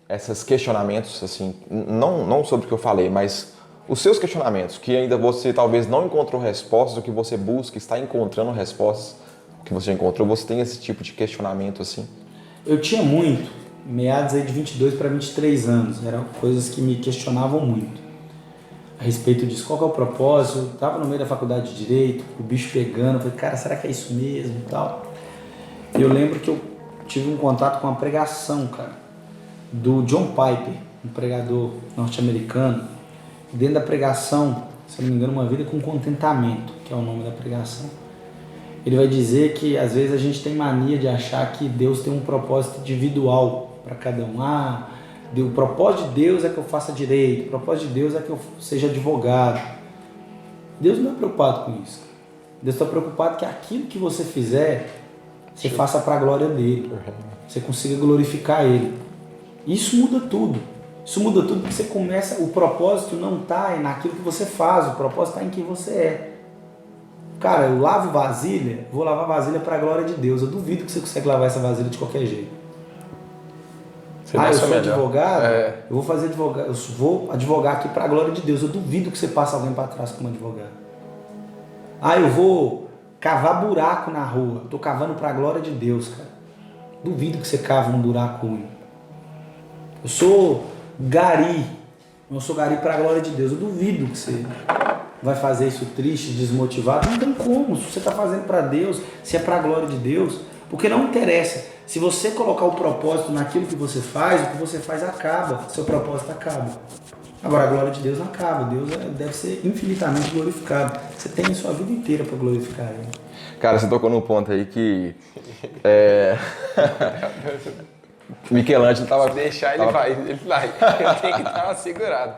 esses questionamentos, assim, não sobre o que eu falei, mas os seus questionamentos, que ainda você talvez não encontrou respostas, o que você busca, está encontrando respostas, o que você já encontrou, você tem esse tipo de questionamento, assim? Eu tinha muito, meados aí de 22 para 23 anos, eram coisas que me questionavam muito. A respeito disso, qual que é o propósito? Eu estava no meio da faculdade de Direito, o bicho pegando, eu falei, cara, será que é isso mesmo e tal? Eu lembro que eu tive um contato com uma pregação, cara, do John Piper, um pregador norte-americano. Dentro da pregação, se eu não me engano, Uma Vida com Contentamento, que é o nome da pregação, ele vai dizer que às vezes a gente tem mania de achar que Deus tem um propósito individual para cada um. O propósito de Deus é que eu faça direito, o propósito de Deus é que eu seja advogado. Deus não é preocupado com isso. Deus está preocupado que aquilo que você fizer, você faça para a glória dele, você consiga glorificar ele. Isso muda tudo. Isso muda tudo porque você começa, o propósito não está naquilo que você faz, o propósito está em quem você é. Cara, eu lavo vasilha, vou lavar vasilha para a glória de Deus. Eu duvido que você consegue lavar essa vasilha de qualquer jeito. Eu sou advogado, eu vou advogar aqui para a glória de Deus. Eu duvido que você passe alguém para trás como advogado. Eu vou cavar buraco na rua. Estou cavando para a glória de Deus, cara. Duvido que você cava um buraco ruim. Eu sou gari para a glória de Deus. Eu duvido que você vai fazer isso triste, desmotivado. Não tem como. Se você está fazendo para Deus, se é para a glória de Deus, porque não interessa. Se você colocar o propósito naquilo que você faz, o que você faz acaba. Seu propósito acaba. Agora, a glória de Deus não acaba. Deus deve ser infinitamente glorificado. Você tem a sua vida inteira para glorificar Ele. Cara, você tocou num ponto aí que... Michelangelo tava... Se deixar, ele vai. Ele tem que dar uma segurada.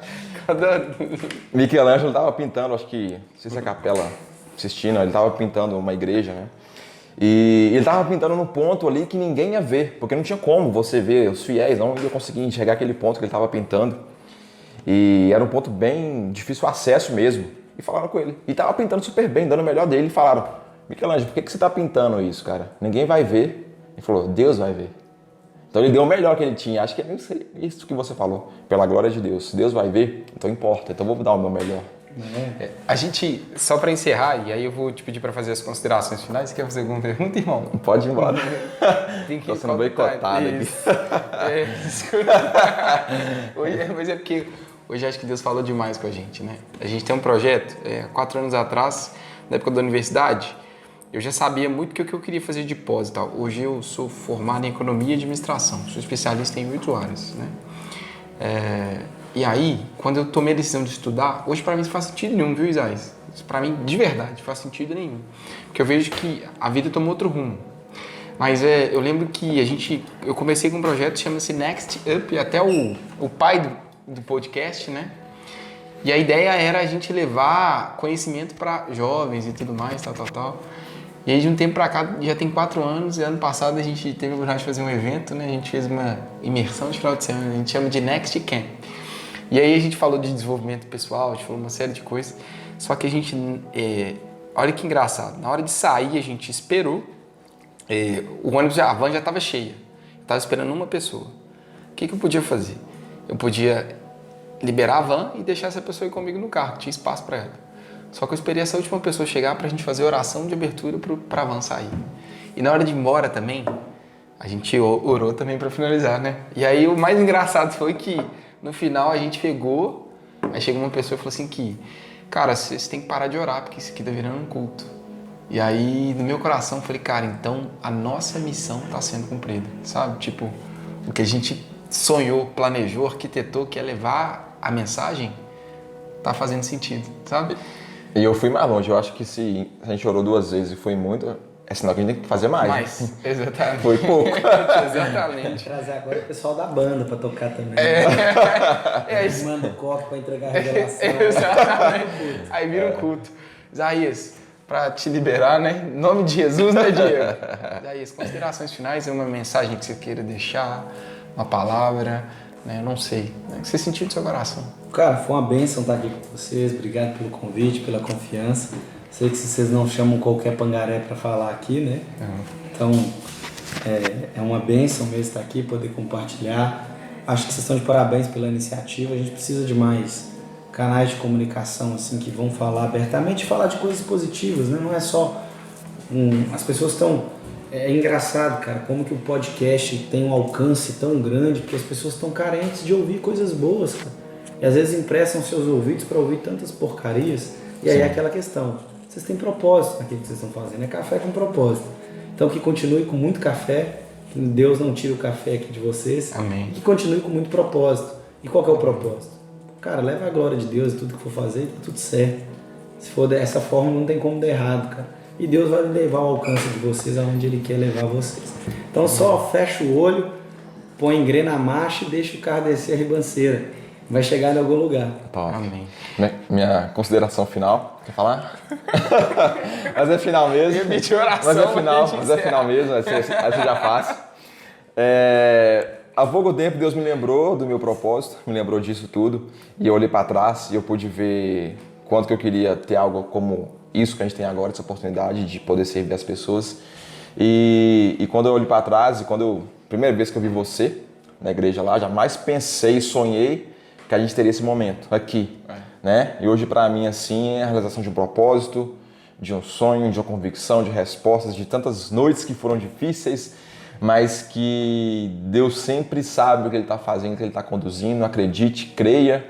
Michelangelo tava pintando, acho que... Não sei se é a Capela Sistina, ele tava pintando uma igreja, né? E ele tava pintando num ponto ali que ninguém ia ver, porque não tinha como você ver, os fiéis não iam conseguir enxergar aquele ponto que ele tava pintando. E era um ponto bem difícil acesso mesmo. E falaram com ele. E tava pintando super bem, dando o melhor dele. E falaram, Michelangelo, por que você tá pintando isso, cara? Ninguém vai ver. Ele falou, Deus vai ver. Então ele deu o melhor que ele tinha. Acho que é isso que você falou. Pela glória de Deus. Se Deus vai ver, então importa. Então eu vou dar o meu melhor. A gente, só para encerrar, e aí eu vou te pedir para fazer as considerações finais. Você quer fazer alguma pergunta, irmão? Pode ir embora. Estou sendo boicotado aqui. Mas é porque hoje acho que Deus falou demais com a gente, né? A gente tem um projeto, 4 anos atrás, na época da universidade, eu já sabia muito o que eu queria fazer de pós e tal. Hoje eu sou formado em economia e administração, sou especialista em 8 áreas, né? E aí, quando eu tomei a decisão de estudar, hoje pra mim não faz sentido nenhum, viu, Isaías? Isso pra mim, de verdade, não faz sentido nenhum. Porque eu vejo que a vida tomou outro rumo. Mas eu lembro que eu comecei com um projeto que chama-se Next Up, até o pai do podcast, né? E a ideia era a gente levar conhecimento para jovens e tudo mais, tal. E aí de um tempo pra cá, já tem 4 anos, e ano passado a gente teve a oportunidade de fazer um evento, né? A gente fez uma imersão de final de semana, a gente chama de Next Camp. E aí a gente falou de desenvolvimento pessoal, a gente falou uma série de coisas, só que a gente, olha que engraçado, na hora de sair a gente esperou, o ônibus, a van já estava cheia, estava esperando uma pessoa. O que eu podia fazer? Eu podia liberar a van e deixar essa pessoa ir comigo no carro, tinha espaço para ela. Só que eu esperei essa última pessoa chegar para a gente fazer oração de abertura para a van sair. E na hora de ir embora também, a gente orou também para finalizar, né? E aí o mais engraçado foi que no final a gente pegou, aí chegou uma pessoa e falou assim que, cara, vocês têm que parar de orar, porque isso aqui tá virando um culto. E aí, no meu coração, eu falei, cara, então a nossa missão está sendo cumprida, sabe? Tipo, o que a gente sonhou, planejou, arquitetou, que é levar a mensagem, tá fazendo sentido, sabe? E eu fui mais longe. Eu acho que se a gente orou 2 vezes e foi muito, é sinal que a gente tem que fazer mais. Mais, exatamente. Foi pouco. Exatamente. Trazer agora o pessoal da banda pra tocar também. Isso. Manda o copo pra entregar a revelação. Exatamente. Aí vira um culto. Isaías, para te liberar, né? Em nome de Jesus, né, Diego? Isaías, considerações finais, é uma mensagem que você queira deixar, uma palavra, né? Eu não sei. Né? O que você sentiu do seu coração? Cara, foi uma bênção estar aqui com vocês. Obrigado pelo convite, pela confiança. Sei que vocês não chamam qualquer pangaré para falar aqui, né? Então, é uma bênção mesmo estar aqui, poder compartilhar. Acho que vocês estão de parabéns pela iniciativa. A gente precisa de mais canais de comunicação assim que vão falar abertamente, falar de coisas positivas, né? Não é só as pessoas estão é engraçado, cara, como que o podcast tem um alcance tão grande, porque as pessoas estão carentes de ouvir coisas boas, cara. E às vezes emprestam seus ouvidos para ouvir tantas porcarias. E aí é aquela questão, vocês têm propósito naquilo que vocês estão fazendo, é café com propósito. Então que continue com muito café, que Deus não tire o café aqui de vocês. Amém. E que continue com muito propósito. E qual que é o propósito? Cara, leva a glória de Deus em tudo que for fazer, tá tudo certo. Se for dessa forma, não tem como dar errado, cara. E Deus vai levar ao alcance de vocês aonde Ele quer levar vocês. Então só fecha o olho, põe engrena a marcha e deixa o carro descer a ribanceira. Vai chegar em algum lugar. Top. Amém. Minha consideração final, quer falar? Mas é final mesmo. Repetir a oração, Mas é final, gente, mas é final mesmo, essa eu já faço. Há pouco tempo Deus me lembrou do meu propósito, me lembrou disso tudo. E eu olhei para trás e eu pude ver quanto que eu queria ter algo como isso que a gente tem agora, essa oportunidade de poder servir as pessoas. E quando eu olhei para trás, e primeira vez que eu vi você na igreja lá, jamais pensei, sonhei que a gente teria esse momento aqui, né? E hoje para mim assim é a realização de um propósito, de um sonho, de uma convicção, de respostas, de tantas noites que foram difíceis, mas que Deus sempre sabe o que Ele está fazendo, o que Ele está conduzindo. Acredite, creia,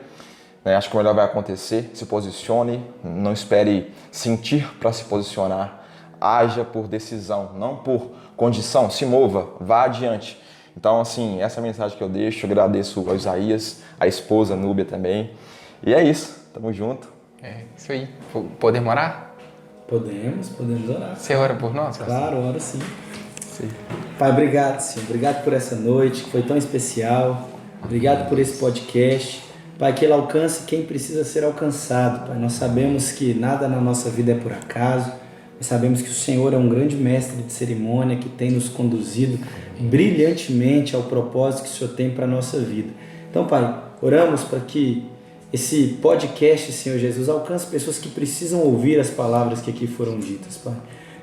né? Acho que o melhor vai acontecer. Se posicione, não espere sentir para se posicionar. Haja por decisão, não por condição. Se mova, vá adiante. Então, assim, essa é a mensagem que eu deixo. Eu agradeço ao Isaías, a esposa, a Núbia também. E é isso, tamo junto. É isso aí. Podemos orar? Podemos orar. Você ora por nós? Claro, ora sim. Sim. Pai, obrigado, Senhor. Obrigado por essa noite que foi tão especial. Obrigado por esse podcast. Pai, que ele alcance quem precisa ser alcançado. Pai, nós sabemos que nada na nossa vida é por acaso. Nós sabemos que o Senhor é um grande mestre de cerimônia que tem nos conduzido brilhantemente ao propósito que o Senhor tem para a nossa vida. Então, Pai, oramos para que esse podcast, Senhor Jesus, alcance pessoas que precisam ouvir as palavras que aqui foram ditas, Pai.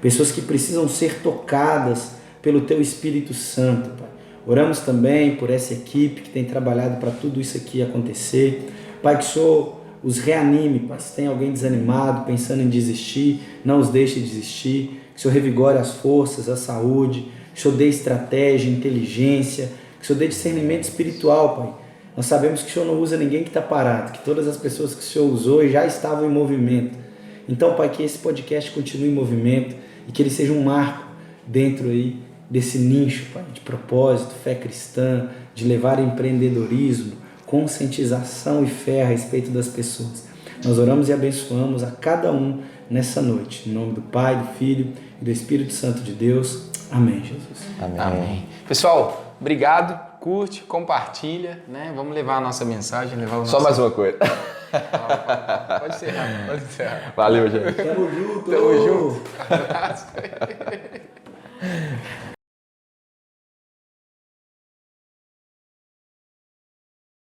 Pessoas que precisam ser tocadas pelo Teu Espírito Santo, Pai. Oramos também por essa equipe que tem trabalhado para tudo isso aqui acontecer. Pai, que o Senhor os reanime, Pai. Se tem alguém desanimado, pensando em desistir, não os deixe desistir. Que o Senhor revigore as forças, a saúde. Que o Senhor dê estratégia, inteligência. Que o Senhor dê discernimento espiritual, Pai. Nós sabemos que o Senhor não usa ninguém que está parado, que todas as pessoas que o Senhor usou já estavam em movimento. Então, Pai, que esse podcast continue em movimento e que ele seja um marco dentro aí desse nicho, Pai, de propósito, fé cristã, de levar empreendedorismo, conscientização e fé a respeito das pessoas. Nós oramos e abençoamos a cada um nessa noite. Em nome do Pai, do Filho e do Espírito Santo de Deus. Amém, Jesus. Amém. Amém. Pessoal, obrigado. Curte, compartilha, né? Vamos levar a nossa mensagem, levar o nosso... Só mais uma coisa. Pode encerrar, pode encerrar. Valeu, gente. Tamo junto! Tamo junto.